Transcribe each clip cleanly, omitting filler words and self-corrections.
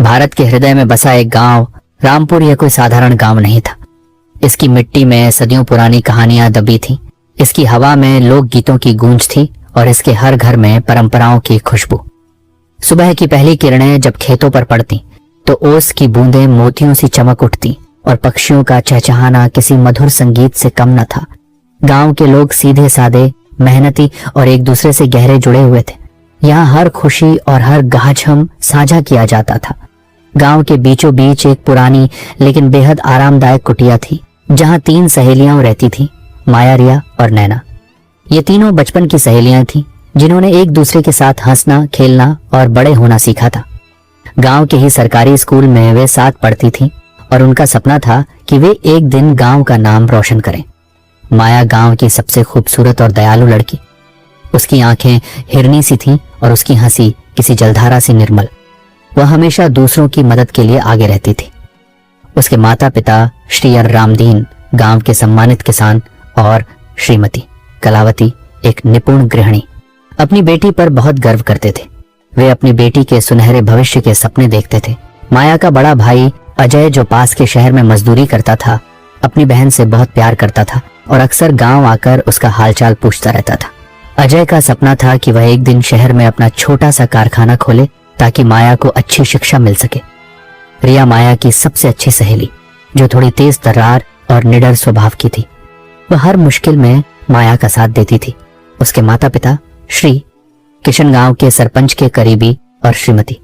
भारत के हृदय में बसा एक गांव रामपुर यह कोई साधारण गांव नहीं था। इसकी मिट्टी में सदियों पुरानी कहानियां दबी थीं। इसकी हवा में लोक गीतों की गूंज थी और इसके हर घर में परंपराओं की खुशबू। सुबह की पहली किरणें जब खेतों पर पड़ती तो ओस की बूंदें मोतियों सी चमक उठती और पक्षियों का चहचहाना किसी मधुर संगीत से कम न था। गांव के लोग सीधे सादे, मेहनती और एक दूसरे से गहरे जुड़े हुए थे। यहाँ हर खुशी और हर गाहछम साझा किया जाता था। गांव के बीचों बीच एक पुरानी लेकिन बेहद आरामदायक कुटिया थी जहां 3 सहेलियां रहती थीं, माया, रिया और नैना। ये तीनों बचपन की सहेलियां थीं जिन्होंने एक दूसरे के साथ हंसना, खेलना और बड़े होना सीखा था। गांव के ही सरकारी स्कूल में वे साथ पढ़ती थीं और उनका सपना था कि वे एक दिन गांव का नाम रोशन करें। माया गांव की सबसे खूबसूरत और दयालु लड़की। उसकी आंखें हिरनी सी थीं और उसकी हंसी किसी जलधारा सी निर्मल। वह हमेशा दूसरों की मदद के लिए आगे रहती थी। उसके माता पिता श्री रामदीन गांव के सम्मानित किसान और श्रीमती कलावती एक निपुण गृहिणी अपनी बेटी पर बहुत गर्व करते थे। वे अपनी बेटी के सुनहरे भविष्य के सपने देखते थे। माया का बड़ा भाई अजय, जो पास के शहर में मजदूरी करता था, अपनी बहन से बहुत प्यार करता था और अक्सर गांव आकर उसका हालचाल पूछता रहता था। अजय का सपना था कि वह एक दिन शहर में अपना छोटा सा कारखाना खोले ताकि माया को अच्छी शिक्षा मिल सके। रिया माया की सबसे अच्छी सहेली, जो थोड़ी तेज तर्रार और निडर स्वभाव की थी। वह हर मुश्किल में माया का साथ देती थी। उसके माता पिता श्री किशन गांव के सरपंच के करीबी और श्रीमती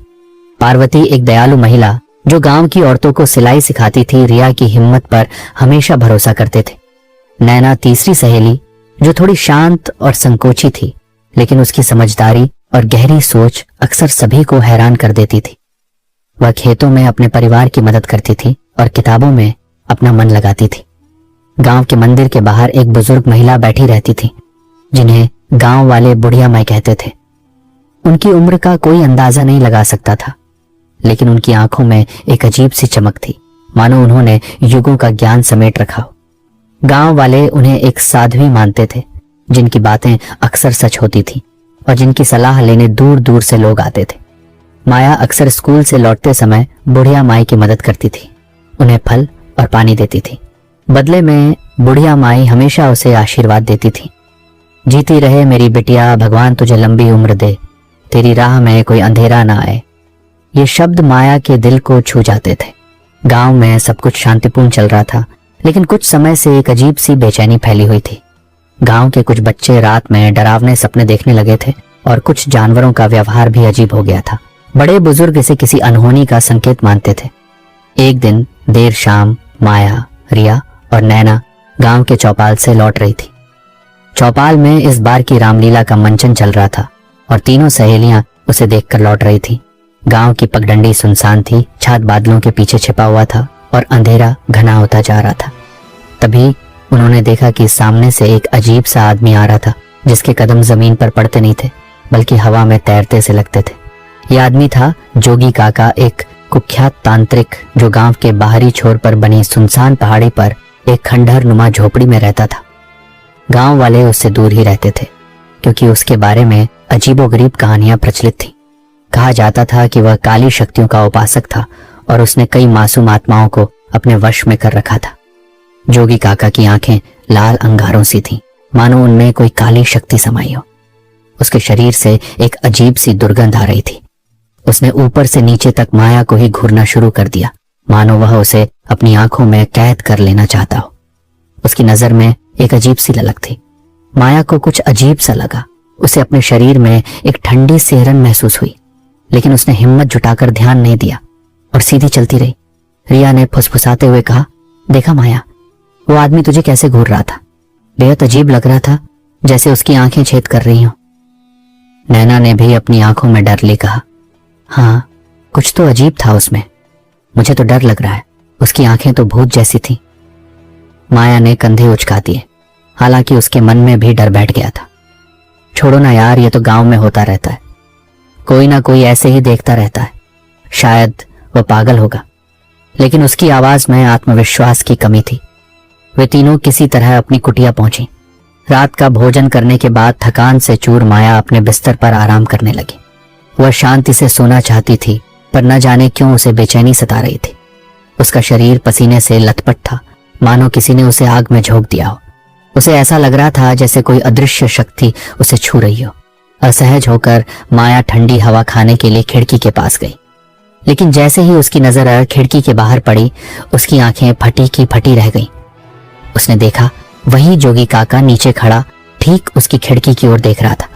पार्वती एक दयालु महिला जो गांव की औरतों को सिलाई सिखाती थी, रिया की हिम्मत पर हमेशा भरोसा करते थे। नैना तीसरी सहेली, जो थोड़ी शांत और संकोची थी, लेकिन उसकी समझदारी और गहरी सोच अक्सर सभी को हैरान कर देती थी। वह खेतों में अपने परिवार की मदद करती थी और किताबों में अपना मन लगाती थी। गांव के मंदिर के बाहर एक बुजुर्ग महिला बैठी रहती थी, जिन्हें गांव वाले बुढ़िया माई कहते थे। उनकी उम्र का कोई अंदाजा नहीं लगा सकता था, लेकिन उनकी आंखों में एक अजीब सी चमक थी, मानो उन्होंने युगों का ज्ञान समेट रखा हो। गांव वाले उन्हें एक साध्वी मानते थे, जिनकी बातें अक्सर सच होती थी और जिनकी सलाह लेने दूर दूर से लोग आते थे। माया अक्सर स्कूल से लौटते समय बुढ़िया माई की मदद करती थी, उन्हें फल और पानी देती थी। बदले में बुढ़िया माई हमेशा उसे आशीर्वाद देती थी। जीती रहे मेरी बिटिया, भगवान तुझे लंबी उम्र दे, तेरी राह में कोई अंधेरा ना आए। ये शब्द माया के दिल को छू जाते थे। गांव में सब कुछ शांतिपूर्ण चल रहा था, लेकिन कुछ समय से एक अजीब सी बेचैनी फैली हुई थी। गांव के कुछ बच्चे रात में डरावने सपने देखने लगे थे और कुछ जानवरों का व्यवहार भी अजीब हो गया था। बड़े बुजुर्ग इसे किसी अनहोनी का संकेत मानते थे। एक दिन देर शाम माया, रिया और नैना गांव के चौपाल से लौट रही थी। चौपाल में इस बार की रामलीला का मंचन चल रहा था और तीनों सहेलियां उसे देखकर लौट रही थी। गांव की पगडंडी सुनसान थी, छात बादलों के पीछे छिपा हुआ था और अंधेरा घना होता जा रहा था। तभी उन्होंने देखा कि सामने से एक अजीब सा आदमी आ रहा था, जिसके कदम जमीन पर पड़ते नहीं थे बल्कि हवा में तैरते से लगते थे। यह आदमी था जोगी काका, एक कुख्यात तांत्रिक जो गांव के बाहरी छोर पर बनी सुनसान पहाड़ी पर एक खंडहर नुमा झोपड़ी में रहता था। गांव वाले उससे दूर ही रहते थे क्योंकि उसके बारे में अजीबोगरीब कहानियां प्रचलित थीं। कहा जाता था कि वह काली शक्तियों का उपासक था और उसने कई मासूम आत्माओं को अपने वश में कर रखा था। जोगी काका की आंखें लाल अंगारों सी थीं, मानो उनमें कोई काली शक्ति समाई हो। उसके शरीर से एक अजीब सी दुर्गंध आ रही थी। उसने ऊपर से नीचे तक माया को ही घूरना शुरू कर दिया, मानो वह उसे अपनी आंखों में कैद कर लेना चाहता हो। उसकी नजर में एक अजीब सी ललक थी। माया को कुछ अजीब सा लगा। उसे अपने शरीर में एक ठंडी सिहरन महसूस हुई, लेकिन उसने हिम्मत जुटाकर ध्यान नहीं दिया और सीधी चलती रही। रिया ने फुसफुसाते हुए कहा, देखा माया, वो आदमी तुझे कैसे घूर रहा था? बेहद अजीब लग रहा था, जैसे उसकी आंखें छेद कर रही हों। नैना ने भी अपनी आंखों में डर ले कहा, हाँ, कुछ तो अजीब था उसमें। मुझे तो डर लग रहा है, उसकी आंखें तो भूत जैसी थी। माया ने कंधे उचका दिए, हालांकि उसके मन में भी डर बैठ गया था। छोड़ो ना यार, ये तो गांव में होता रहता है, कोई ना कोई ऐसे ही देखता रहता है, शायद वह पागल होगा। लेकिन उसकी आवाज में आत्मविश्वास की कमी थी। वे तीनों किसी तरह अपनी कुटिया पहुंची। रात का भोजन करने के बाद थकान से चूर माया अपने बिस्तर पर आराम करने लगी। वह शांति से सोना चाहती थी, पर न जाने क्यों उसे बेचैनी सता रही थी। उसका शरीर पसीने से लथपथ था, मानो किसी ने उसे आग में झोंक दिया हो। उसे ऐसा लग रहा था जैसे कोई अदृश्य शक्ति उसे छू रही हो। असहज होकर माया ठंडी हवा खाने के लिए खिड़की के पास गई, लेकिन जैसे ही उसकी नजर खिड़की के बाहर पड़ी, उसकी आंखें फटी की फटी रह गईं। उसने देखा वही जोगी काका नीचे खड़ा ठीक उसकी खिड़की की ओर देख रहा था।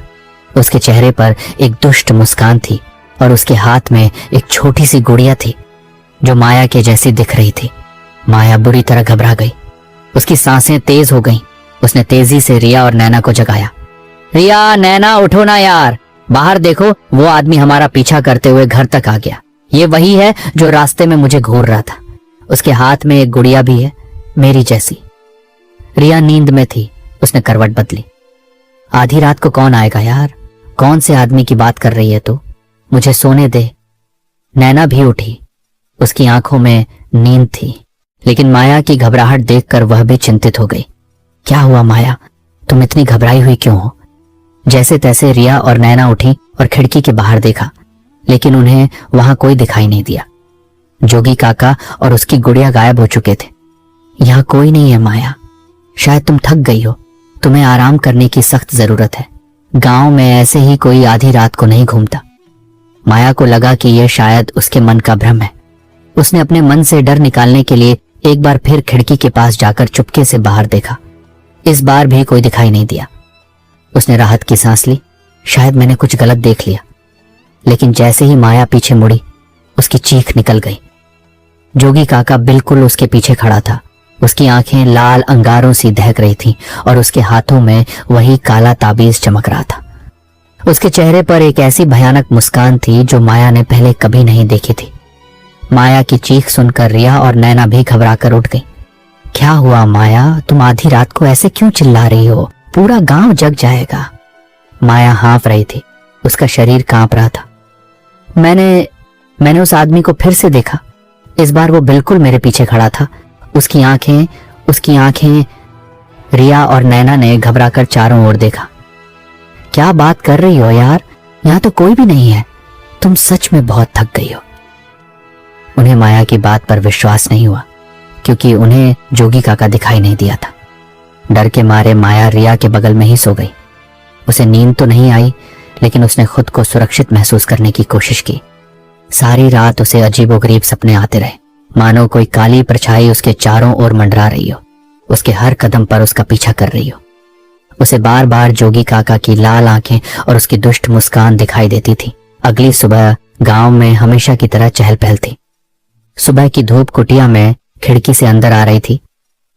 उसके चेहरे पर एक दुष्ट मुस्कान थी और उसके हाथ में एक छोटी सी गुड़िया थी जो माया के जैसी दिख रही थी। माया बुरी तरह घबरा गई, उसकी सांसें तेज हो गईं। उसने तेजी से रिया और नैना को जगाया। रिया, नैना, उठो ना यार, बाहर देखो, वो आदमी हमारा पीछा करते हुए घर तक आ गया। ये वही है जो रास्ते में मुझे घूर रहा था। उसके हाथ में एक गुड़िया भी है, मेरी जैसी। रिया नींद में थी, उसने करवट बदली। आधी रात को कौन आएगा यार? कौन से आदमी की बात कर रही है तू? मुझे सोने दे। नैना भी उठी, उसकी आंखों में नींद थी, लेकिन माया की घबराहट देखकर वह भी चिंतित हो गई। क्या हुआ माया, तुम इतनी घबराई हुई क्यों हो? जैसे तैसे रिया और नैना उठी और खिड़की के बाहर देखा, लेकिन उन्हें वहां कोई दिखाई नहीं दिया। जोगी काका और उसकी गुड़िया गायब हो चुके थे। यहां कोई नहीं है माया, शायद तुम थक गई हो, तुम्हें आराम करने की सख्त जरूरत है। गांव में ऐसे ही कोई आधी रात को नहीं घूमता। माया को लगा कि यह शायद उसके मन का भ्रम है। उसने अपने मन से डर निकालने के लिए एक बार फिर खिड़की के पास जाकर चुपके से बाहर देखा। इस बार भी कोई दिखाई नहीं दिया। उसने राहत की सांस ली, शायद मैंने कुछ गलत देख लिया। लेकिन जैसे ही माया पीछे मुड़ी, उसकी चीख निकल गई। जोगी काका बिल्कुल उसके पीछे खड़ा था। उसकी आंखें लाल अंगारों सी दहक रही थीं और उसके हाथों में वही काला ताबीज चमक रहा था। उसके चेहरे पर एक ऐसी भयानक मुस्कान थी जो माया ने पहले कभी नहीं देखी थी। माया की चीख सुनकर रिया और नैना भी घबराकर उठ गई। क्या हुआ माया, तुम आधी रात को ऐसे क्यों चिल्ला रही हो? पूरा गांव जग जाएगा। माया हाँफ रही थी, उसका शरीर कांप रहा था। मैंने उस आदमी को फिर से देखा। इस बार वो बिल्कुल मेरे पीछे खड़ा था। उसकी आंखें। रिया और नैना ने घबराकर चारों ओर देखा। क्या बात कर रही हो यार, यहां तो कोई भी नहीं है। तुम सच में बहुत थक गई हो। उन्हें माया की बात पर विश्वास नहीं हुआ, क्योंकि उन्हें जोगी काका दिखाई नहीं दिया था। डर के मारे माया रिया के बगल में ही सो गई। उसे नींद तो नहीं आई, लेकिन उसने खुद को सुरक्षित महसूस करने की कोशिश की। सारी रात उसे अजीबोगरीब सपने आते रहे, मानो कोई काली परछाई उसके चारों ओर मंडरा रही हो, उसके हर कदम पर उसका पीछा कर रही हो। उसे बार बार जोगी काका की लाल आंखें और उसकी दुष्ट मुस्कान दिखाई देती थी। अगली सुबह गांव में हमेशा की तरह चहल पहल थी। सुबह की धूप कुटिया में खिड़की से अंदर आ रही थी,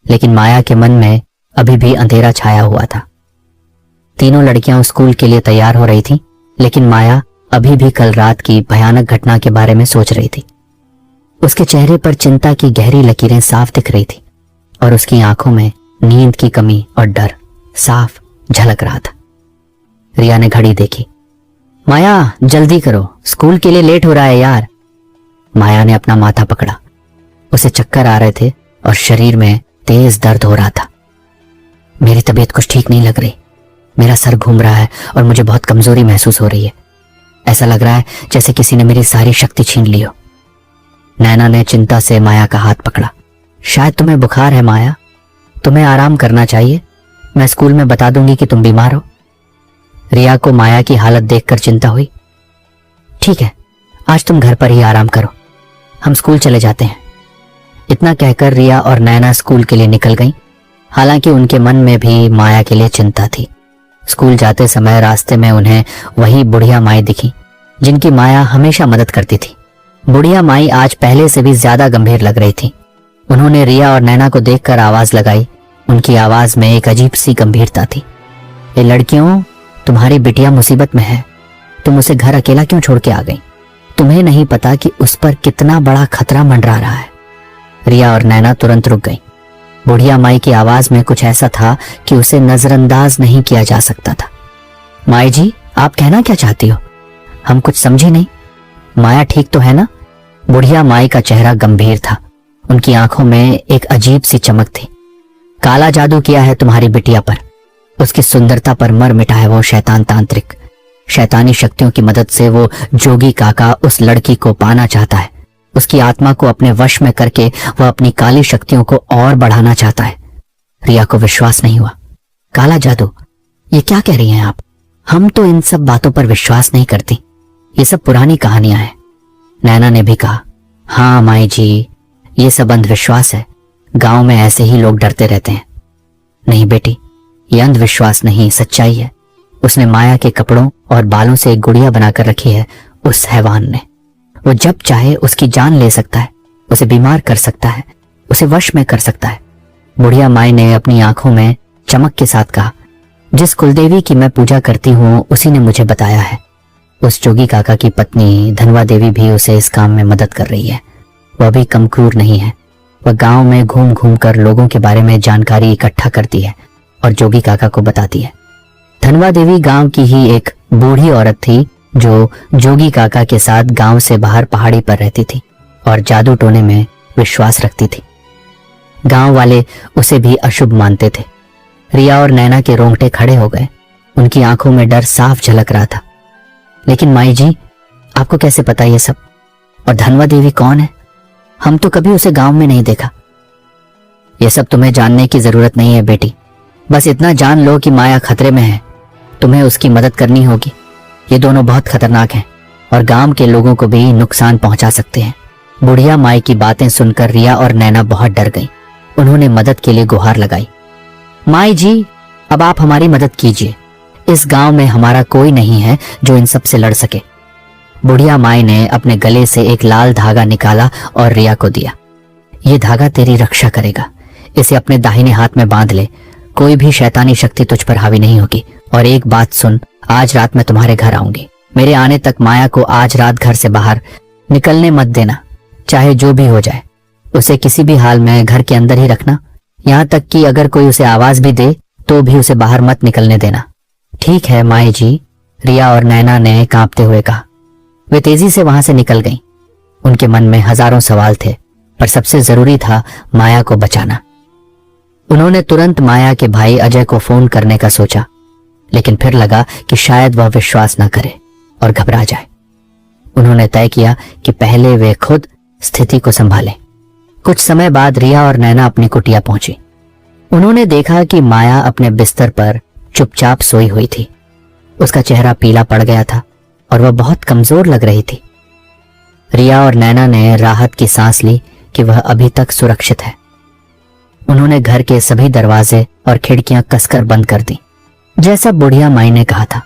लेकिन माया के मन में अभी भी अंधेरा छाया हुआ था। तीनों लड़कियां स्कूल के लिए तैयार हो रही थीं, लेकिन माया अभी भी कल रात की भयानक घटना के बारे में सोच रही थी। उसके चेहरे पर चिंता की गहरी लकीरें साफ दिख रही थी और उसकी आंखों में नींद की कमी और डर साफ झलक रहा था। रिया ने घड़ी देखी। माया, जल्दी करो, स्कूल के लिए लेट हो रहा है यार। माया ने अपना माथा पकड़ा। उसे चक्कर आ रहे थे और शरीर में तेज दर्द हो रहा था। मेरी तबीयत कुछ ठीक नहीं लग रही, मेरा सर घूम रहा है और मुझे बहुत कमजोरी महसूस हो रही है। ऐसा लग रहा है जैसे किसी ने मेरी सारी शक्ति छीन ली हो। नैना ने चिंता से माया का हाथ पकड़ा। शायद तुम्हें बुखार है माया, तुम्हें आराम करना चाहिए। मैं स्कूल में बता दूंगी कि तुम बीमार हो। रिया को माया की हालत देखकर चिंता हुई। ठीक है, आज तुम घर पर ही आराम करो, हम स्कूल चले जाते हैं। इतना कहकर रिया और नैना स्कूल के लिए निकल गईं। हालांकि उनके मन में भी माया के लिए चिंता थी। स्कूल जाते समय रास्ते में उन्हें वही बुढ़िया माई दिखी, जिनकी माया हमेशा मदद करती थी। बुढ़िया माई आज पहले से भी ज्यादा गंभीर लग रही थी। उन्होंने रिया और नैना को देखकर आवाज लगाई। उनकी आवाज में एक अजीब सी गंभीरता थी। ये लड़कियों, तुम्हारी बिटिया मुसीबत में है। तुम उसे घर अकेला क्यों छोड़ के आ गई? तुम्हें नहीं पता कि उस पर कितना बड़ा खतरा मंडरा रहा है। रिया और नैना तुरंत रुक गईं। बुढ़िया माई की आवाज में कुछ ऐसा था कि उसे नजरअंदाज नहीं किया जा सकता था। माई जी, आप कहना क्या चाहती हो? हम कुछ समझे नहीं। माया ठीक तो है ना? बुढ़िया माई का चेहरा गंभीर था। उनकी आंखों में एक अजीब सी चमक थी। काला जादू किया है तुम्हारी बिटिया पर, उसकी सुंदरता पर मर मिटा है वो शैतान तांत्रिक। शैतानी शक्तियों की मदद से वो जोगी काका उस लड़की को पाना चाहता है। उसकी आत्मा को अपने वश में करके वह अपनी काली शक्तियों को और बढ़ाना चाहता है। रिया को विश्वास नहीं हुआ। काला जादू, ये क्या कह रही हैं आप? हम तो इन सब बातों पर विश्वास नहीं करती, ये सब पुरानी कहानियां हैं। नैना ने भी कहा, हाँ माई जी, ये सब अंधविश्वास है। गांव में ऐसे ही लोग डरते रहते हैं। नहीं बेटी, ये अंधविश्वास नहीं, सच्चाई है। उसने माया के कपड़ों और बालों से एक गुड़िया बनाकर रखी है उस हैवान ने। वो जब चाहे उसकी जान ले सकता है, उसे बीमार कर सकता है, उसे वश में कर सकता है। बुढ़िया माई ने अपनी आंखों में चमक के साथ कहा, जिस कुलदेवी की मैं पूजा करती हूँ उसी ने मुझे बताया है। उस जोगी काका की पत्नी धनवा देवी भी उसे इस काम में मदद कर रही है। वह भी कम क्रूर नहीं है। वह गांव में घूम घूम कर लोगों के बारे में जानकारी इकट्ठा करती है और जोगी काका को बताती है। धनवा देवी गांव की ही एक बूढ़ी औरत थी जो जोगी काका के साथ गांव से बाहर पहाड़ी पर रहती थी और जादू टोने में विश्वास रखती थी। गांव वाले उसे भी अशुभ मानते थे। रिया और नैना के रोंगटे खड़े हो गए। उनकी आंखों में डर साफ झलक रहा था। लेकिन माई जी, आपको कैसे पता ये सब? और धनवा देवी कौन है? हम तो कभी उसे गांव में नहीं देखा। ये सब तुम्हें जानने की जरूरत नहीं है बेटी। बस इतना जान लो कि माया खतरे में है। तुम्हें उसकी मदद करनी होगी। ये दोनों बहुत खतरनाक हैं और गांव के लोगों को भी नुकसान पहुंचा सकते हैं। बुढ़िया माई की बातें सुनकर रिया और नैना बहुत डर गईं। उन्होंने मदद के लिए गुहार लगाई। माई जी, अब आप हमारी मदद कीजिए। इस गांव में हमारा कोई नहीं है जो इन सब से लड़ सके। बुढ़िया माई ने अपने गले से एक लाल धागा निकाला और रिया को दिया। ये धागा तेरी रक्षा करेगा। इसे अपने दाहिने हाथ में बांध ले। कोई भी शैतानी शक्ति तुझ पर हावी नहीं होगी। और एक बात सुन, आज रात मैं तुम्हारे घर आऊंगी। मेरे आने तक माया को आज रात घर से बाहर निकलने मत देना। चाहे जो भी हो जाए, उसे किसी भी हाल में घर के अंदर ही रखना। यहाँ तक कि अगर कोई उसे आवाज भी दे तो भी उसे बाहर मत निकलने देना। ठीक है माई जी, रिया और नैना ने कांपते हुए कहा। वे तेजी से वहां से निकल गईं। उनके मन में हजारों सवाल थे, पर सबसे जरूरी था माया को बचाना। उन्होंने तुरंत माया के भाई अजय को फोन करने का सोचा, लेकिन फिर लगा कि शायद वह विश्वास न करे और घबरा जाए। उन्होंने तय किया कि पहले वे खुद स्थिति को संभालें। कुछ समय बाद रिया और नैना अपनी कुटिया पहुंची। उन्होंने देखा कि माया अपने बिस्तर पर चुपचाप सोई हुई थी। उसका चेहरा पीला पड़ गया था और वह बहुत कमजोर लग रही थी। रिया और नैना ने राहत की सांस ली कि वह अभी तक सुरक्षित है। उन्होंने घर के सभी दरवाजे और खिड़कियां कसकर बंद कर दी, जैसा बुढ़िया माई ने कहा था।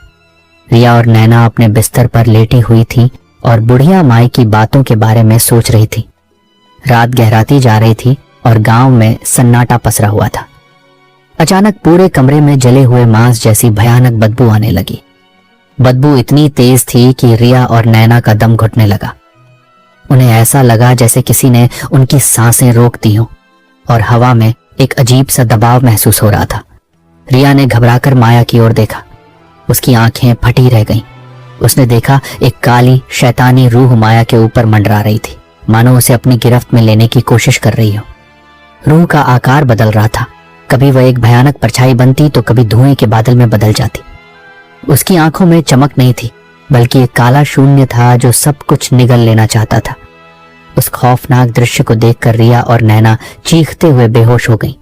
रिया और नैना अपने बिस्तर पर लेटी हुई थी और बुढ़िया माई की बातों के बारे में सोच रही थी। रात गहराती जा रही थी और गांव में सन्नाटा पसरा हुआ था। अचानक पूरे कमरे में जले हुए मांस जैसी भयानक बदबू आने लगी। बदबू इतनी तेज थी कि रिया और नैना का दम घुटने लगा। उन्हें ऐसा लगा जैसे किसी ने उनकी सांसें रोक दी हों और हवा में एक अजीब सा दबाव महसूस हो रहा था। रिया ने घबराकर माया की ओर देखा। उसकी आंखें फटी रह गईं। उसने देखा एक काली शैतानी रूह माया के ऊपर मंडरा रही थी, मानो उसे अपनी गिरफ्त में लेने की कोशिश कर रही हो। रूह का आकार बदल रहा था। कभी वह एक भयानक परछाई बनती तो कभी धुएं के बादल में बदल जाती। उसकी आंखों में चमक नहीं थी, बल्कि एक काला शून्य था जो सब कुछ निगल लेना चाहता था। उस खौफनाक दृश्य को देखकर रिया और नैना चीखते हुए बेहोश हो गईं।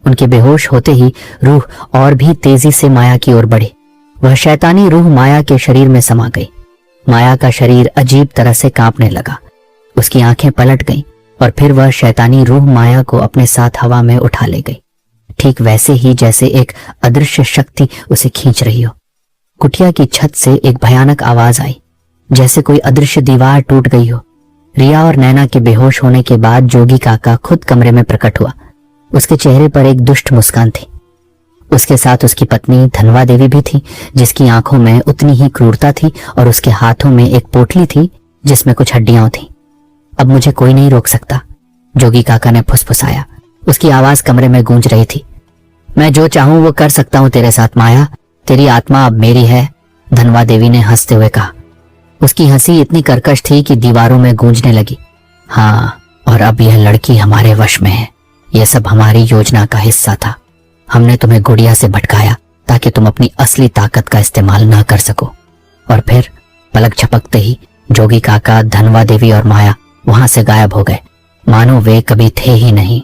उनके बेहोश होते ही रूह और भी तेजी से माया की ओर बढ़ी। वह शैतानी रूह माया के शरीर में समा गई। माया का शरीर अजीब तरह से कांपने लगा। उसकी आंखें पलट गईं और फिर वह शैतानी रूह माया को अपने साथ हवा में उठा ले गई, ठीक वैसे ही जैसे एक अदृश्य शक्ति उसे खींच रही हो। कुटिया की छत से एक भयानक आवाज आई, जैसे कोई अदृश्य दीवार टूट गई हो। रिया और नैना के बेहोश होने के बाद जोगी काका खुद कमरे में प्रकट हुआ। उसके चेहरे पर एक दुष्ट मुस्कान थी। उसके साथ उसकी पत्नी धनवा देवी भी थी, जिसकी आंखों में उतनी ही क्रूरता थी और उसके हाथों में एक पोटली थी जिसमें कुछ हड्डियां थीं। अब मुझे कोई नहीं रोक सकता, जोगी काका ने फुसफुसाया। उसकी आवाज कमरे में गूंज रही थी। मैं जो चाहूं वो कर सकता हूं तेरे साथ माया, तेरी आत्मा अब मेरी है, धनवा देवी ने हंसते हुए कहा। उसकी हंसी इतनी कर्कश थी कि दीवारों में गूंजने लगी। हाँ, और अब यह लड़की हमारे वश में है। यह सब हमारी योजना का हिस्सा था। हमने तुम्हें गुड़िया से भटकाया ताकि तुम अपनी असली ताकत का इस्तेमाल ना कर सको, और फिर पलक झपकते ही जोगी काका, धनवा देवी और माया वहां से गायब हो गए, मानो वे कभी थे ही नहीं।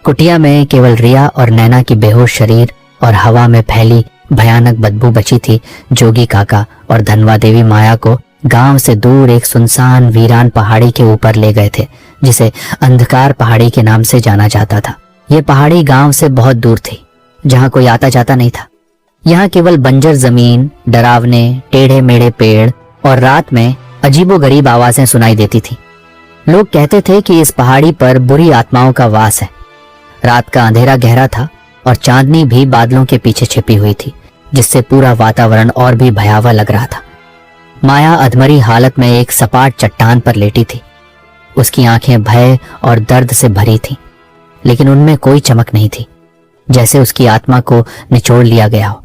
कुटिया में केवल रिया और नैना की बेहोश शरीर और हवा में फैली भयानक बदबू बची थी। जोगी काका और धनवा देवी माया को गांव से दूर एक सुनसान वीरान पहाड़ी के ऊपर ले गए थे, जिसे अंधकार पहाड़ी के नाम से जाना जाता था। यह पहाड़ी गांव से बहुत दूर थी, जहां कोई आता जाता नहीं था। यहाँ केवल बंजर जमीन, डरावने टेढ़े मेढ़े पेड़ और रात में अजीबोगरीब आवाजें सुनाई देती थी। लोग कहते थे कि इस पहाड़ी पर बुरी आत्माओं का वास है। रात का अंधेरा गहरा था और चांदनी भी बादलों के पीछे छिपी हुई थी, जिससे पूरा वातावरण और भी भयावह लग रहा था। माया अधमरी हालत में एक सपाट चट्टान पर लेटी थी। उसकी आंखें भय और दर्द से भरी थीं, लेकिन उनमें कोई चमक नहीं थी, जैसे उसकी आत्मा को निचोड़ लिया गया हो।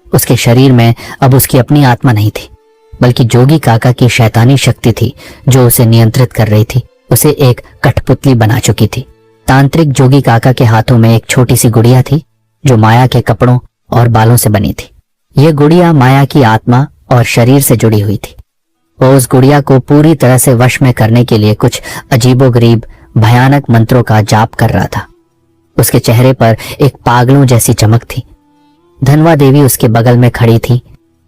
उसके शरीर में अब उसकी अपनी आत्मा नहीं थी, बल्कि जोगी काका की शैतानी शक्ति थी जो उसे नियंत्रित कर रही थी, उसे एक कठपुतली बना चुकी थी। तांत्रिक जोगी काका के हाथों में एक छोटी सी गुड़िया थी जो माया के कपड़ों और बालों से बनी थी। यह गुड़िया माया की आत्मा और शरीर से जुड़ी हुई थी। वो उस गुड़िया को पूरी तरह से वश में करने के लिए कुछ अजीबोगरीब भयानक मंत्रों का जाप कर रहा था। उसके चेहरे पर एक पागलों जैसी चमक थी। धनवा देवी उसके बगल में खड़ी थी,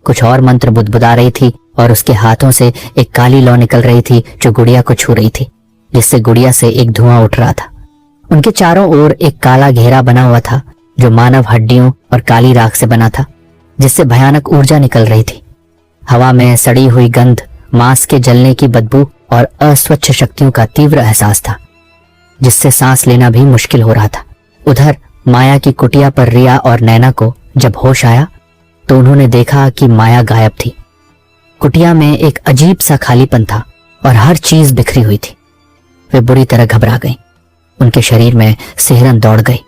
कुछ और मंत्र बुदबुदा रही थी और उसके हाथों से एक काली लौ निकल रही थी जो गुड़िया को छू रही थी, जिससे गुड़िया से एक धुआं उठ रहा था। उनके चारों ओर एक काला घेरा बना हुआ था जो मानव हड्डियों और काली राख से बना था, जिससे भयानक ऊर्जा निकल रही थी। हवा में सड़ी हुई गंध, मांस के जलने की बदबू और अस्वच्छ शक्तियों का तीव्र एहसास था, जिससे सांस लेना भी मुश्किल हो रहा था। उधर माया की कुटिया पर रिया और नैना को जब होश आया तो उन्होंने देखा कि माया गायब थी। कुटिया में एक अजीब सा खालीपन था और हर चीज बिखरी हुई थी। वे बुरी तरह घबरा गईं। उनके शरीर में सिहरन दौड़ गई।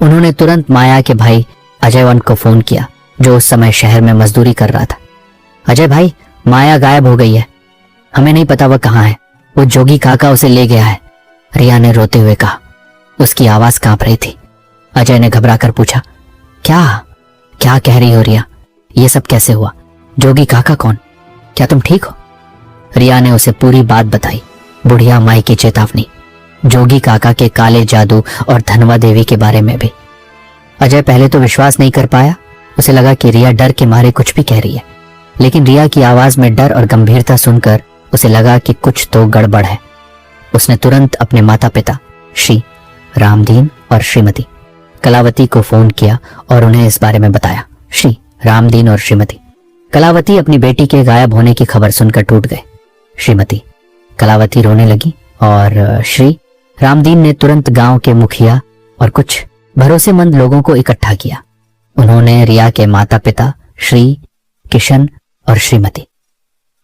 उन्होंने तुरंत माया के भाई अजयवंत को फोन किया, जो उस समय शहर में मजदूरी कर रहा था। अजय भाई, माया गायब हो गई है, हमें नहीं पता वह कहाँ है। वो जोगी काका उसे ले गया है, रिया ने रोते हुए कहा। उसकी आवाज कांप रही थी। अजय ने घबरा कर पूछा, क्या क्या कह रही हो रिया? ये सब कैसे हुआ? जोगी काका कौन? क्या तुम ठीक हो? रिया ने उसे पूरी बात बताई, बुढ़िया माई की चेतावनी, जोगी काका के काले जादू और धनवा देवी के बारे में भी। अजय पहले तो विश्वास नहीं कर पाया। उसे लगा कि रिया डर के मारे कुछ भी कह रही है, लेकिन रिया की आवाज में डर और गंभीरता सुनकर उसे लगा कि कुछ तो गड़बड़ है। उसने तुरंत अपने माता पिता श्री रामदीन और श्रीमती कलावती को फोन किया और उन्हें इस बारे में बताया। श्री रामदीन और श्रीमती कलावती अपनी बेटी के गायब होने की खबर सुनकर टूट गए। श्रीमती कलावती रोने लगी और श्री रामदीन ने तुरंत गांव के मुखिया और कुछ भरोसेमंद लोगों को इकट्ठा किया। उन्होंने रिया के माता पिता श्री, किशन और श्रीमती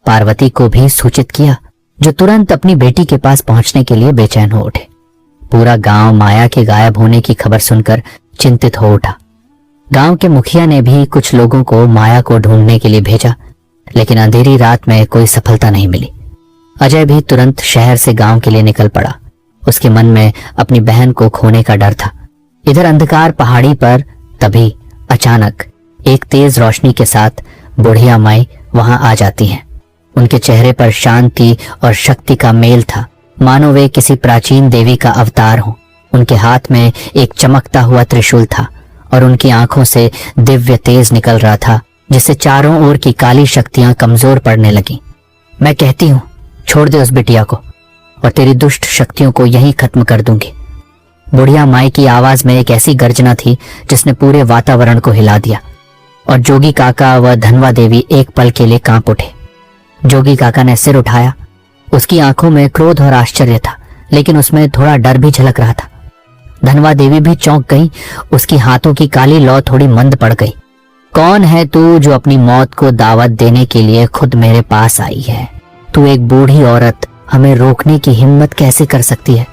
पार्वती को भी सूचित किया, जो तुरंत अपनी बेटी के पास पहुंचने के लिए बेचैन हो उठे। पूरा गांव माया के गायब होने की खबर सुनकर चिंतित हो उठा। गांव के मुखिया ने भी कुछ लोगों को माया को ढूंढने के लिए भेजा, लेकिन अंधेरी रात में कोई सफलता नहीं मिली। अजय भी तुरंत शहर से गांव के लिए निकल पड़ा। उसके मन में अपनी बहन को खोने का डर था। इधर अंधकार पहाड़ी पर तभी अचानक एक तेज रोशनी के साथ बुढ़िया माई वहां आ जाती हैं। उनके चेहरे पर शांति और शक्ति का मेल था, मानो वे किसी प्राचीन देवी का अवतार हो। उनके हाथ में एक चमकता हुआ त्रिशूल था और उनकी आंखों से दिव्य तेज निकल रहा था, जिससे चारों ओर की काली शक्तियां कमजोर पड़ने लगी। मैं कहती हूं, छोड़ दे उस बिटिया को और तेरी दुष्ट शक्तियों को यहीं खत्म कर दूंगी। बुढ़िया माई की आवाज में एक ऐसी गर्जना थी जिसने पूरे वातावरण को हिला दिया और जोगी काका व धनवा देवी एक पल के लिए कांप उठे। जोगी काका ने सिर उठाया। उसकी आंखों में क्रोध और आश्चर्य था, लेकिन उसमें थोड़ा डर भी झलक रहा था। धनवा देवी भी चौंक गई। उसकी हाथों की काली लौ थोड़ी मंद पड़ गई। कौन है तू जो अपनी मौत को दावत देने के लिए खुद मेरे पास आई है? तू एक बूढ़ी औरत, हमें रोकने की हिम्मत कैसे कर सकती है?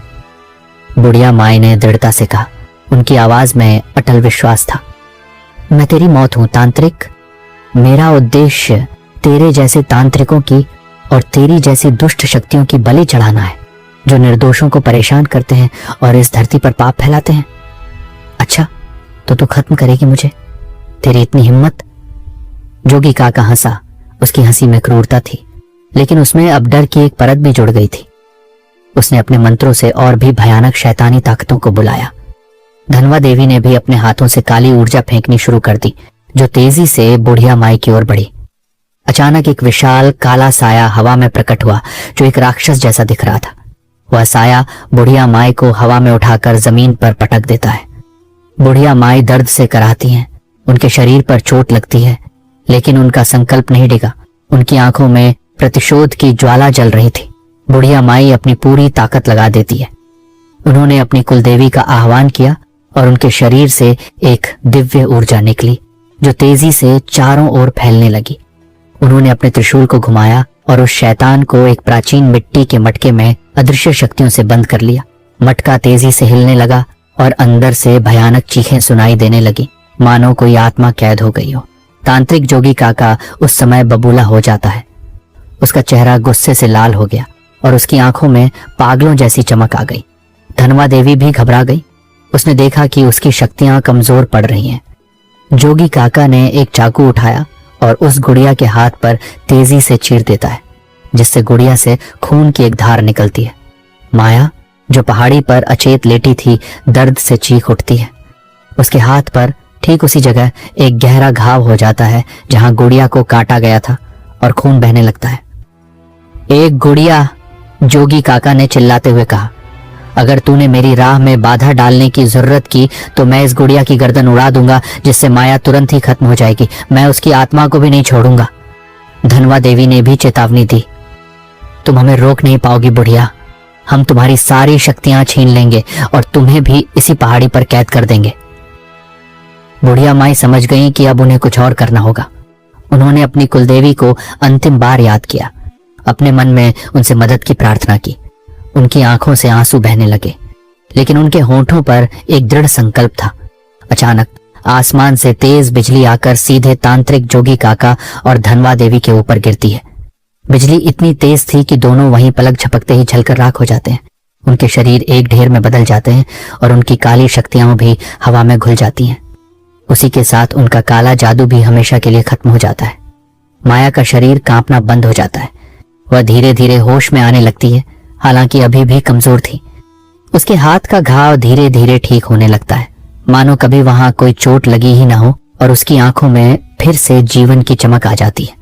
बुढ़िया माई ने दृढ़ता से कहा। उनकी आवाज में अटल विश्वास था। मैं तेरी मौत हूं तांत्रिक। मेरा उद्देश्य तेरे जैसे तांत्रिकों की और तेरी जैसी दुष्ट शक्तियों की बलि चढ़ाना है, जो निर्दोषों को परेशान करते हैं और इस धरती पर पाप फैलाते हैं। अच्छा, तो तू खत्म करेगी मुझे? तेरी इतनी हिम्मत? जोगी काका हंसा उसकी हंसी में क्रूरता थी, लेकिन उसमें अब डर की एक परत भी जुड़ गई थी। उसने अपने मंत्रों से और भी भयानक शैतानी ताकतों को बुलाया। धनवा देवी ने भी अपने हाथों से काली ऊर्जा फेंकनी शुरू कर दी, जो तेजी से बुढ़िया माई की ओर बढ़ी। अचानक एक विशाल काला साया हवा में प्रकट हुआ, जो एक राक्षस जैसा दिख रहा था। वह साया बुढ़िया माई को हवा में उठाकर जमीन पर पटक देता है। बुढ़िया माई दर्द से कराहती हैं, उनके शरीर पर चोट लगती है, लेकिन उनका संकल्प नहीं डिगा। उनकी आंखों में प्रतिशोध की ज्वाला जल रही थी। बुढ़िया माई अपनी पूरी ताकत लगा देती है। उन्होंने अपनी कुलदेवी का आह्वान किया और उनके शरीर से एक दिव्य ऊर्जा निकली, जो तेजी से चारों ओर फैलने लगी। उन्होंने अपने त्रिशूल को घुमाया और उस शैतान को एक प्राचीन मिट्टी के मटके में अदृश्य शक्तियों से बंद कर लिया। मटका तेजी से हिलने लगा और अंदर से भयानक चीखें सुनाई देने लगी, मानो कोई आत्मा कैद हो गई हो। तांत्रिक जोगी काका उस समय बबूला हो जाता है। उसका चेहरा गुस्से से लाल हो गया और उसकी आंखों में पागलों जैसी चमक आ गई। धनवा देवी भी घबरा गई। उसने देखा कि उसकी शक्तियां कमजोर पड़ रही हैं। जोगी काका ने एक चाकू उठाया और उस गुड़िया के हाथ पर तेजी से चीर देता है, जिससे गुड़िया से खून की एक धार निकलती है। माया, जो पहाड़ी पर अचेत लेटी थी, दर्द से चीख उठती है। उसके हाथ पर ठीक उसी जगह एक गहरा घाव हो जाता है जहां गुड़िया को काटा गया था और खून बहने लगता है। एक गुड़िया, जोगी काका ने चिल्लाते हुए कहा, अगर तूने मेरी राह में बाधा डालने की जरूरत की तो मैं इस गुड़िया की गर्दन उड़ा दूंगा, जिससे माया तुरंत ही खत्म हो जाएगी। मैं उसकी आत्मा को भी नहीं छोड़ूंगा। धनवा देवी ने भी चेतावनी दी, तुम हमें रोक नहीं पाओगी बुढ़िया। हम तुम्हारी सारी शक्तियां छीन लेंगे और तुम्हें भी इसी पहाड़ी पर कैद कर देंगे। बुढ़िया माई समझ गई कि अब उन्हें कुछ और करना होगा। उन्होंने अपनी कुलदेवी को अंतिम बार याद किया, अपने मन में उनसे मदद की प्रार्थना की। उनकी आंखों से आंसू बहने लगे, लेकिन उनके होंठों पर एक दृढ़ संकल्प था। अचानक आसमान से तेज बिजली आकर सीधे तांत्रिक जोगी काका और धनवा देवी के ऊपर गिरती है। बिजली इतनी तेज थी कि दोनों वहीं पलक झपकते ही जलकर राख हो जाते हैं। उनके शरीर एक ढेर में बदल जाते हैं और उनकी काली शक्तियां भी हवा में घुल जाती हैं। उसी के साथ उनका काला जादू भी हमेशा के लिए खत्म हो जाता है। माया का शरीर कांपना बंद हो जाता है। वह धीरे धीरे होश में आने लगती है, हालांकि अभी भी कमजोर थी। उसके हाथ का घाव धीरे धीरे ठीक होने लगता है, मानो कभी वहां कोई चोट लगी ही ना हो, और उसकी आंखों में फिर से जीवन की चमक आ जाती है।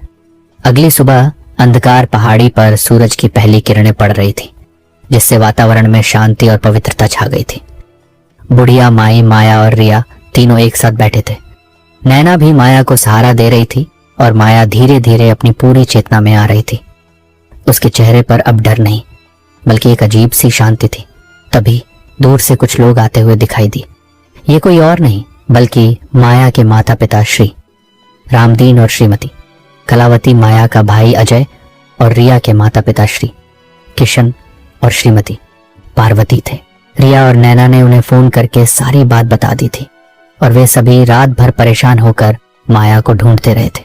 अगली सुबह अंधकार पहाड़ी पर सूरज की पहली किरणें पड़ रही थी, जिससे वातावरण में शांति और पवित्रता छा गई थी। बुढ़िया माई, माया और रिया तीनों एक साथ बैठे थे। नैना भी माया को सहारा दे रही थी और माया धीरे धीरे अपनी पूरी चेतना में आ रही थी। उसके चेहरे पर अब डर नहीं, बल्कि एक अजीब सी शांति थी। तभी दूर से कुछ लोग आते हुए दिखाई दी। ये कोई और नहीं बल्कि माया के माता पिता श्री रामदीन और श्रीमती कलावती, माया का भाई अजय और रिया के माता पिता श्री किशन और श्रीमती पार्वती थे। रिया और नैना ने उन्हें फोन करके सारी बात बता दी थी और वे सभी रात भर परेशान होकर माया को ढूंढते रहे थे।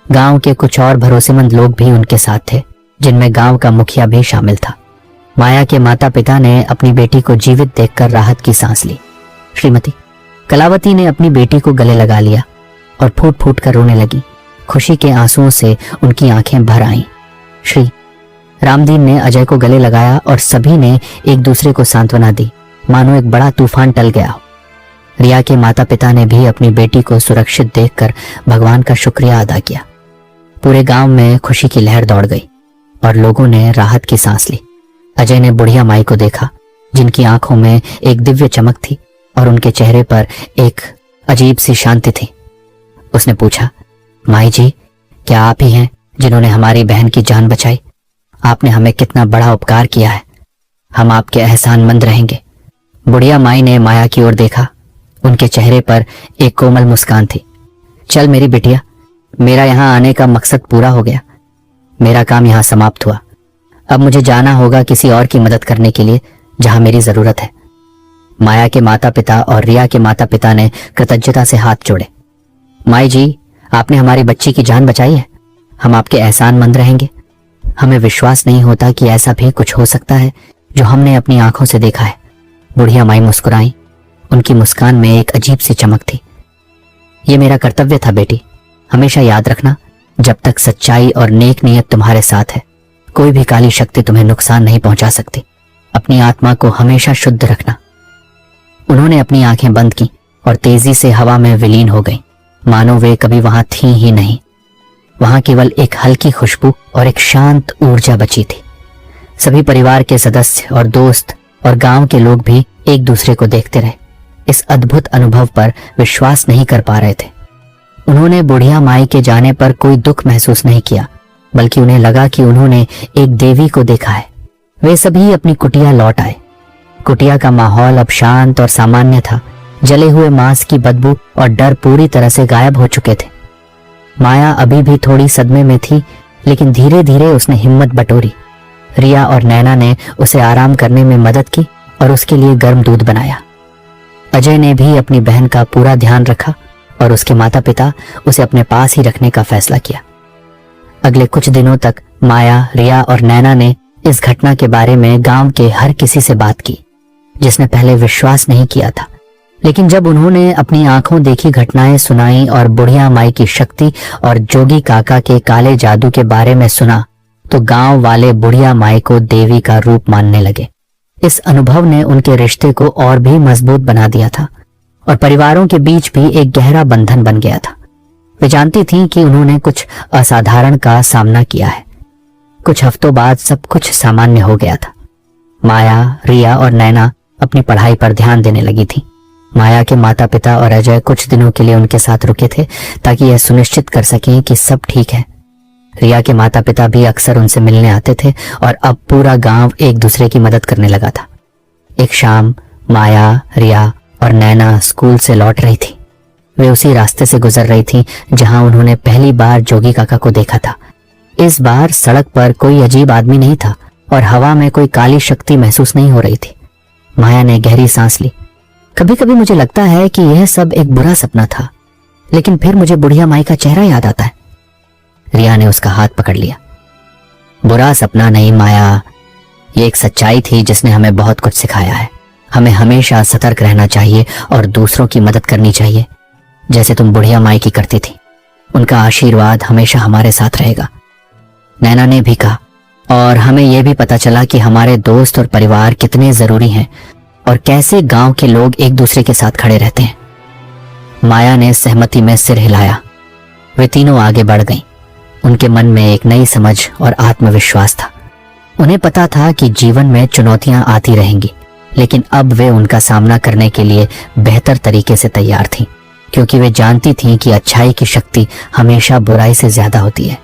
गांव के कुछ और भरोसेमंद लोग भी उनके साथ थे, जिनमें गांव का मुखिया भी शामिल था। माया के माता पिता ने अपनी बेटी को जीवित देखकर राहत की सांस ली। श्रीमती कलावती ने अपनी बेटी को गले लगा लिया और फूट फूट कर रोने लगी। खुशी के आंसुओं से उनकी आंखें भर आईं। श्री रामदीन ने अजय को गले लगाया और सभी ने एक दूसरे को सांत्वना दी, मानो एक बड़ा तूफान टल गया हो। रिया के माता पिता ने भी अपनी बेटी को सुरक्षित देखकर भगवान का शुक्रिया अदा किया। पूरे गांव में खुशी की लहर दौड़ गई और लोगों ने राहत की सांस ली। अजय ने बुढ़िया माई को देखा, जिनकी आंखों में एक दिव्य चमक थी और उनके चेहरे पर एक अजीब सी शांति थी। उसने पूछा, माई जी, क्या आप ही हैं जिन्होंने हमारी बहन की जान बचाई? आपने हमें कितना बड़ा उपकार किया है। हम आपके एहसानमंद रहेंगे। बुढ़िया माई ने माया की ओर देखा। उनके चेहरे पर एक कोमल मुस्कान थी। चल मेरी बिटिया, मेरा यहाँ आने का मकसद पूरा हो गया। मेरा काम यहाँ समाप्त हुआ। अब मुझे जाना होगा किसी और की मदद करने के लिए जहां मेरी जरूरत है। माया के माता पिता और रिया के माता पिता ने कृतज्ञता से हाथ जोड़े। माई जी, आपने हमारी बच्ची की जान बचाई है। हम आपके एहसानमंद रहेंगे। हमें विश्वास नहीं होता कि ऐसा भी कुछ हो सकता है जो हमने अपनी आंखों से देखा है। बुढ़िया माई मुस्कुराई। उनकी मुस्कान में एक अजीब सी चमक थी। ये मेरा कर्तव्य था बेटी। हमेशा याद रखना जब तक सच्चाई और नेक नियत तुम्हारे साथ है, कोई भी काली शक्ति तुम्हें नुकसान नहीं पहुंचा सकती। अपनी आत्मा को हमेशा शुद्ध रखना। उन्होंने अपनी आंखें बंद की और तेजी से हवा में विलीन हो गई, मानो वे कभी वहां थी ही नहीं। वहां केवल एक हल्की खुशबू और एक शांत ऊर्जा बची थी। सभी परिवार के सदस्य और दोस्त और गांव के लोग भी एक दूसरे को देखते रहे, इस अद्भुत अनुभव पर विश्वास नहीं कर पा रहे थे। उन्होंने बुढ़िया माई के जाने पर कोई दुख महसूस नहीं किया, बल्कि उन्हें लगा कि उन्होंने एक देवी को देखा है। वे सभी अपनी कुटिया लौट आए। कुटिया का माहौल अब शांत और सामान्य था। जले हुए मांस की बदबू और डर पूरी तरह से गायब हो चुके थे। माया अभी भी थोड़ी सदमे में थी, लेकिन धीरे धीरे उसने हिम्मत बटोरी। रिया और नैना ने उसे आराम करने में मदद की और उसके लिए गर्म दूध बनाया। अजय ने भी अपनी बहन का पूरा ध्यान रखा और उसके माता पिता उसे अपने पास ही रखने का फैसला किया। अगले कुछ दिनों तक माया, रिया और नैना ने इस घटना के बारे में गांव के हर किसी से बात की, जिसने पहले विश्वास नहीं किया था। लेकिन जब उन्होंने अपनी आंखों देखी घटनाएं सुनाई और बुढ़िया माई की शक्ति और जोगी काका के काले जादू के बारे में सुना, तो गांव वाले बुढ़िया माई को देवी का रूप मानने लगे। इस अनुभव ने उनके रिश्ते को और भी मजबूत बना दिया था और परिवारों के बीच भी एक गहरा बंधन बन गया था। वे जानती थीं कि उन्होंने कुछ असाधारण का सामना किया है। कुछ हफ्तों बाद सब कुछ सामान्य हो गया था। माया, रिया और नैना अपनी पढ़ाई पर ध्यान देने लगी थी। माया के माता पिता और अजय कुछ दिनों के लिए उनके साथ रुके थे ताकि यह सुनिश्चित कर सकें कि सब ठीक है। रिया के माता पिता भी अक्सर उनसे मिलने आते थे और अब पूरा गांव एक दूसरे की मदद करने लगा था। एक शाम माया, रिया और नैना स्कूल से लौट रही थी। वे उसी रास्ते से गुजर रही थीं जहां उन्होंने पहली बार जोगी काका को देखा था। इस बार सड़क पर कोई अजीब आदमी नहीं था और हवा में कोई काली शक्ति महसूस नहीं हो रही थी। माया ने गहरी सांस ली। कभी कभी मुझे लगता है कि यह सब एक बुरा सपना था, लेकिन फिर मुझे बुढ़िया माई का चेहरा याद आता है। रिया ने उसका हाथ पकड़ लिया। बुरा सपना नहीं माया, ये एक सच्चाई थी जिसने हमें बहुत कुछ सिखाया है। हमें हमेशा सतर्क रहना चाहिए और दूसरों की मदद करनी चाहिए, जैसे तुम बुढ़िया माई की करती थी। उनका आशीर्वाद हमेशा हमारे साथ रहेगा, नैना ने भी कहा। और हमें यह भी पता चला कि हमारे दोस्त और परिवार कितने जरूरी हैं और कैसे गांव के लोग एक दूसरे के साथ खड़े रहते हैं। माया ने सहमति में सिर हिलाया। वे तीनों आगे बढ़ गईं। उनके मन में एक नई समझ और आत्मविश्वास था। उन्हें पता था कि जीवन में चुनौतियां आती रहेंगी, लेकिन अब वे उनका सामना करने के लिए बेहतर तरीके से तैयार थीं, क्योंकि वे जानती थीं कि अच्छाई की शक्ति हमेशा बुराई से ज्यादा होती है।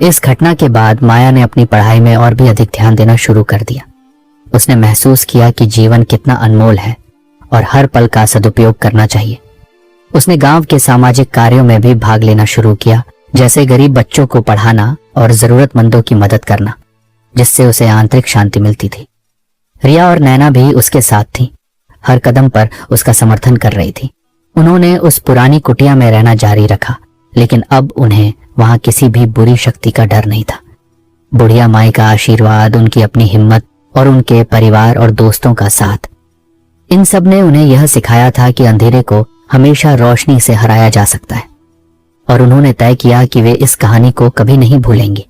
इस घटना के बाद माया ने अपनी पढ़ाई में और भी अधिक ध्यान देना शुरू कर दिया। उसने महसूस किया कि जीवन कितना अनमोल है और हर पल का सदुपयोग करना चाहिए। उसने गांव के सामाजिक कार्यों में भी भाग लेना शुरू किया, जैसे गरीब बच्चों को पढ़ाना और जरूरतमंदों की मदद करना, जिससे उसे आंतरिक शांति मिलती थी। रिया और नैना भी उसके साथ थीं, हर कदम पर उसका समर्थन कर रही थी। उन्होंने उस पुरानी कुटिया में रहना जारी रखा, लेकिन अब उन्हें वहां किसी भी बुरी शक्ति का डर नहीं था। बुढ़िया माई का आशीर्वाद, उनकी अपनी हिम्मत और उनके परिवार और दोस्तों का साथ, इन सब ने उन्हें यह सिखाया था कि अंधेरे को हमेशा रोशनी से हराया जा सकता है। और उन्होंने तय किया कि वे इस कहानी को कभी नहीं भूलेंगे,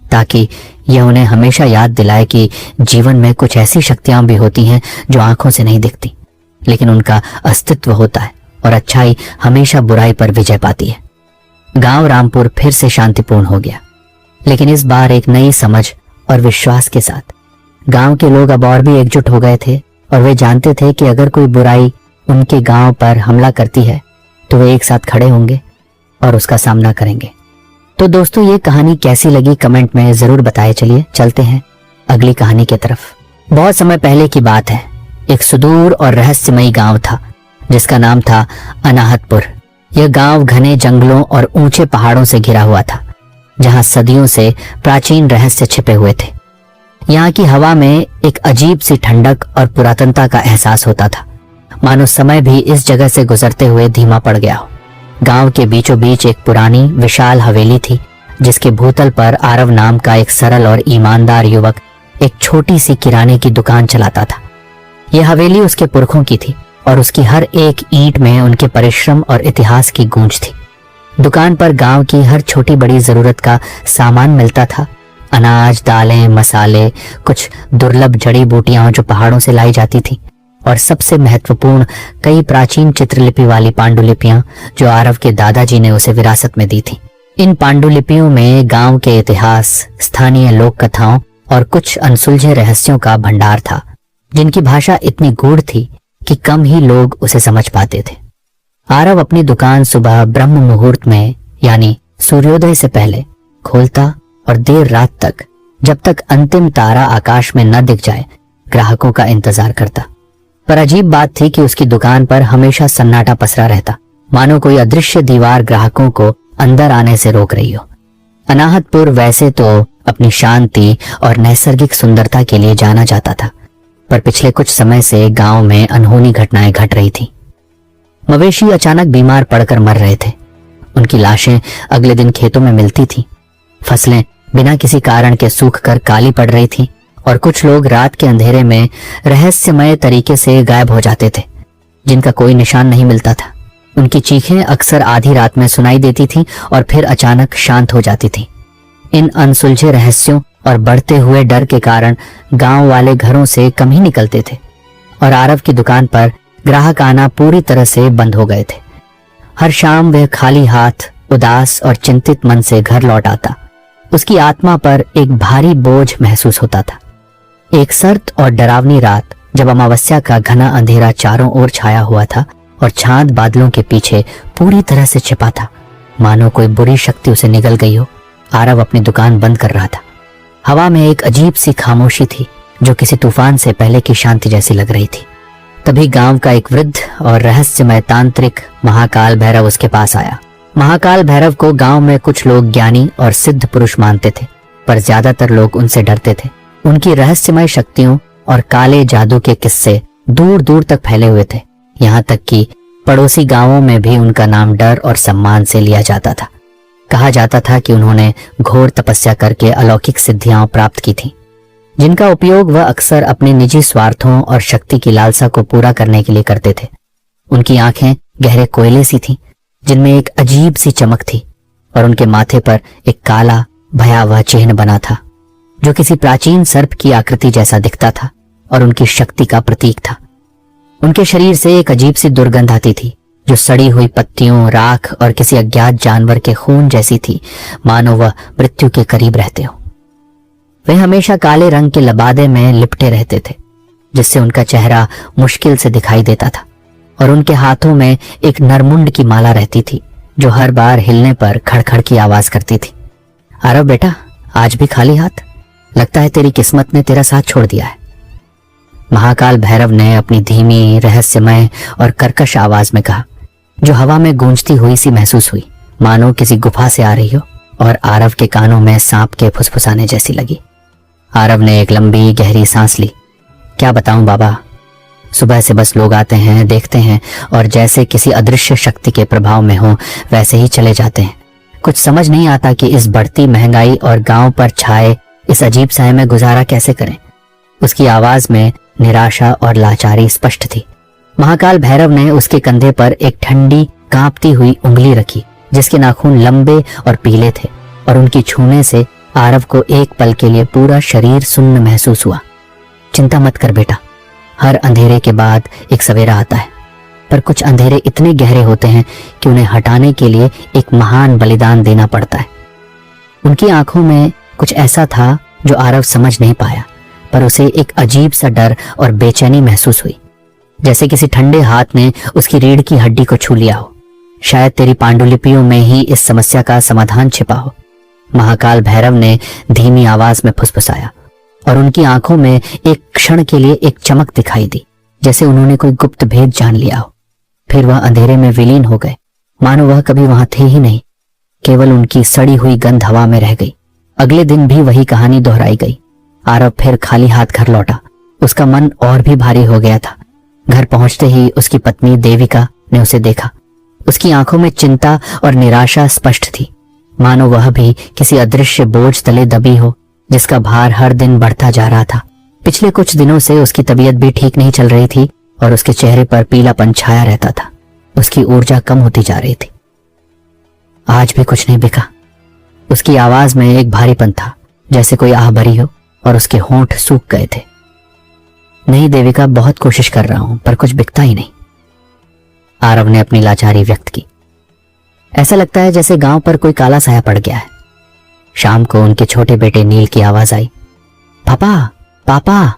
ताकि यह उन्हें हमेशा याद दिलाए कि जीवन में कुछ ऐसी शक्तियां भी होती हैं जो आंखों से नहीं दिखती, लेकिन उनका अस्तित्व होता है और अच्छाई हमेशा बुराई पर विजय पाती है। गांव रामपुर फिर से शांतिपूर्ण हो गया, लेकिन इस बार एक नई समझ और विश्वास के साथ। गांव के लोग अब और भी एकजुट हो गए थे और वे जानते थे कि अगर कोई बुराई उनके गांव पर हमला करती है तो वे एक साथ खड़े होंगे और उसका सामना करेंगे। तो दोस्तों, ये कहानी कैसी लगी कमेंट में जरूर बताएं। चलिए चलते हैं अगली कहानी की तरफ। बहुत समय पहले की बात है। एक सुदूर और रहस्यमयी गांव था जिसका नाम था अनाहतपुर। यह गांव घने जंगलों और ऊंचे पहाड़ों से घिरा हुआ था, जहां सदियों से प्राचीन रहस्य छिपे हुए थे। यहाँ की हवा में एक अजीब सी ठंडक और पुरातनता का एहसास होता था, मानो समय भी इस जगह से गुजरते हुए धीमा पड़ गया हो। गांव के बीचों बीच एक पुरानी विशाल हवेली थी, जिसके भूतल पर आरव नाम का एक सरल और ईमानदार युवक एक छोटी सी किराने की दुकान चलाता था। यह हवेली उसके पुरखों की थी और उसकी हर एक ईंट में उनके परिश्रम और इतिहास की गूंज थी। दुकान पर गांव की हर छोटी बड़ी जरूरत का सामान मिलता था। अनाज, दालें, मसाले, कुछ दुर्लभ जड़ी बूटियां जो पहाड़ों से लाई जाती थी, और सबसे महत्वपूर्ण कई प्राचीन चित्रलिपि वाली पांडुलिपियां जो आरव के दादाजी ने उसे विरासत में दी थी। इन पांडुलिपियों में गांव के इतिहास, स्थानीय लोक कथाओं और कुछ अनसुलझे रहस्यों का भंडार था, जिनकी भाषा इतनी गूढ़ थी कि कम ही लोग उसे समझ पाते थे। आरव अपनी दुकान सुबह ब्रह्म मुहूर्त में, यानी सूर्योदय से पहले खोलता और देर रात तक, जब तक अंतिम तारा आकाश में न दिख जाए, ग्राहकों का इंतजार करता। पर अजीब बात थी कि उसकी दुकान पर हमेशा सन्नाटा पसरा रहता, मानो कोई अदृश्य दीवार ग्राहकों को अंदर आने से रोक रही हो। अनाहतपुर वैसे तो अपनी शांति और नैसर्गिक सुंदरता के लिए जाना जाता था, पर पिछले कुछ समय से गांव में अनहोनी घटनाएं घट रही थी। मवेशी अचानक बीमार पड़कर मर रहे थे। उनकी लाशें अगले दिन खेतों में मिलती थीं। फसलें बिना किसी कारण के सूख कर काली पड़ रही थीं, और कुछ लोग रात के अंधेरे में रहस्यमय तरीके से गायब हो जाते थे, जिनका कोई निशान नहीं मिलता था। उनकी चीखें अक्सर आधी रात में सुनाई देती थीं और फिर अचानक शांत हो जाती थीं। इन अनसुलझे रहस्यों और बढ़ते हुए डर के कारण गांव वाले घरों से कम ही निकलते थे, और आरव की दुकान पर ग्राहक आना पूरी तरह से बंद हो गए थे। हर शाम वह खाली हाथ, उदास और चिंतित मन से घर लौट आता। उसकी आत्मा पर एक भारी बोझ महसूस होता था। एक सर्द और डरावनी रात, जब अमावस्या का घना अंधेरा चारों ओर छाया हुआ था और चांद बादलों के पीछे पूरी तरह से छिपा था, मानो कोई बुरी शक्ति उसे निगल गई हो, आरव अपनी दुकान बंद कर रहा था। हवा में एक अजीब सी खामोशी थी, जो किसी तूफान से पहले की शांति जैसी लग रही थी। तभी गांव का एक वृद्ध और रहस्यमय तांत्रिक महाकाल भैरव उसके पास आया। महाकाल भैरव को गांव में कुछ लोग ज्ञानी और सिद्ध पुरुष मानते थे, पर ज्यादातर लोग उनसे डरते थे। उनकी रहस्यमय शक्तियों और काले जादू के किस्से दूर दूर तक फैले हुए थे, यहाँ तक कि पड़ोसी गांवों में भी उनका नाम डर और सम्मान से लिया जाता था। कहा जाता था कि उन्होंने घोर तपस्या करके अलौकिक सिद्धियां प्राप्त की थीं, जिनका उपयोग वह अक्सर अपने निजी स्वार्थों और शक्ति की लालसा को पूरा करने के लिए करते थे। उनकी आंखें गहरे कोयले सी थीं, जिनमें एक अजीब सी चमक थी, और उनके माथे पर एक काला भयावह चिन्ह बना था, जो किसी प्राचीन सर्प की आकृति जैसा दिखता था और उनकी शक्ति का प्रतीक था। उनके शरीर से एक अजीब सी दुर्गंध आती थी, जो सड़ी हुई पत्तियों, राख और किसी अज्ञात जानवर के खून जैसी थी, मानो वह मृत्यु के करीब रहते हो। वे हमेशा काले रंग के लबादे में लिपटे रहते थे, जिससे उनका चेहरा मुश्किल से दिखाई देता था, और उनके हाथों में एक नरमुंड की माला रहती थी, जो हर बार हिलने पर खड़खड़ की आवाज करती थी। आरव बेटा, आज भी खाली हाथ? लगता है तेरी किस्मत ने तेरा साथ छोड़ दिया है। महाकाल भैरव ने अपनी धीमी, रहस्यमय और कर्कश आवाज में कहा, जो हवा में गूंजती हुई सी महसूस हुई, मानो किसी गुफा से आ रही हो, और आरव के कानों में सांप के फुसफुसाने जैसी लगी। आरव ने एक लंबी गहरी सांस ली। क्या बताऊं बाबा, सुबह से बस लोग आते हैं, देखते हैं, और जैसे किसी अदृश्य शक्ति के प्रभाव में हो वैसे ही चले जाते हैं। कुछ समझ नहीं आता कि इस बढ़ती महंगाई और गांव पर छाए इस अजीब साए में गुजारा कैसे करें। उसकी आवाज में निराशा और लाचारी स्पष्ट थी। महाकाल भैरव ने उसके कंधे पर एक ठंडी कांपती हुई उंगली रखी, जिसके नाखून लंबे और पीले थे, और उनकी छूने से आरव को एक पल के लिए पूरा शरीर सुन्न महसूस हुआ। चिंता मत कर बेटा, हर अंधेरे के बाद एक सवेरा आता है, पर कुछ अंधेरे इतने गहरे होते हैं कि उन्हें हटाने के लिए एक महान बलिदान देना पड़ता है। उनकी आंखों में कुछ ऐसा था जो आरव समझ नहीं पाया, पर उसे एक अजीब सा डर और बेचैनी महसूस हुई, जैसे किसी ठंडे हाथ ने उसकी रीढ़ की हड्डी को छू लिया हो। शायद तेरी पांडुलिपियों में ही इस समस्या का समाधान छिपा हो, महाकाल भैरव ने धीमी आवाज में फुसफुसाया, और उनकी आंखों में एक क्षण के लिए एक चमक दिखाई दी, जैसे उन्होंने कोई गुप्त भेद जान लिया हो। फिर वह अंधेरे में विलीन हो गए, मानो वह कभी वहां थे ही नहीं। केवल उनकी सड़ी हुई गंध हवा में रह गई। अगले दिन भी वही कहानी दोहराई गई। आरव फिर खाली हाथ घर लौटा। उसका मन और भी भारी हो गया था। घर पहुंचते ही उसकी पत्नी देविका ने उसे देखा। उसकी आंखों में चिंता और निराशा स्पष्ट थी, मानो वह भी किसी अदृश्य बोझ तले दबी हो, जिसका भार हर दिन बढ़ता जा रहा था। पिछले कुछ दिनों से उसकी तबीयत भी ठीक नहीं चल रही थी और उसके चेहरे पर पीलापन छाया रहता था। उसकी ऊर्जा कम होती जा रही थी। आज भी कुछ नहीं बिका। उसकी आवाज में एक भारीपन था, जैसे कोई आह भरी हो, और उसके होंठ सूख गए थे। नहीं देविका, बहुत कोशिश कर रहा हूं पर कुछ बिकता ही नहीं। आरव ने अपनी लाचारी व्यक्त की। ऐसा लगता है जैसे गांव पर कोई काला साया पड़ गया है। शाम को उनके छोटे बेटे नील की आवाज आई, पापा पापा,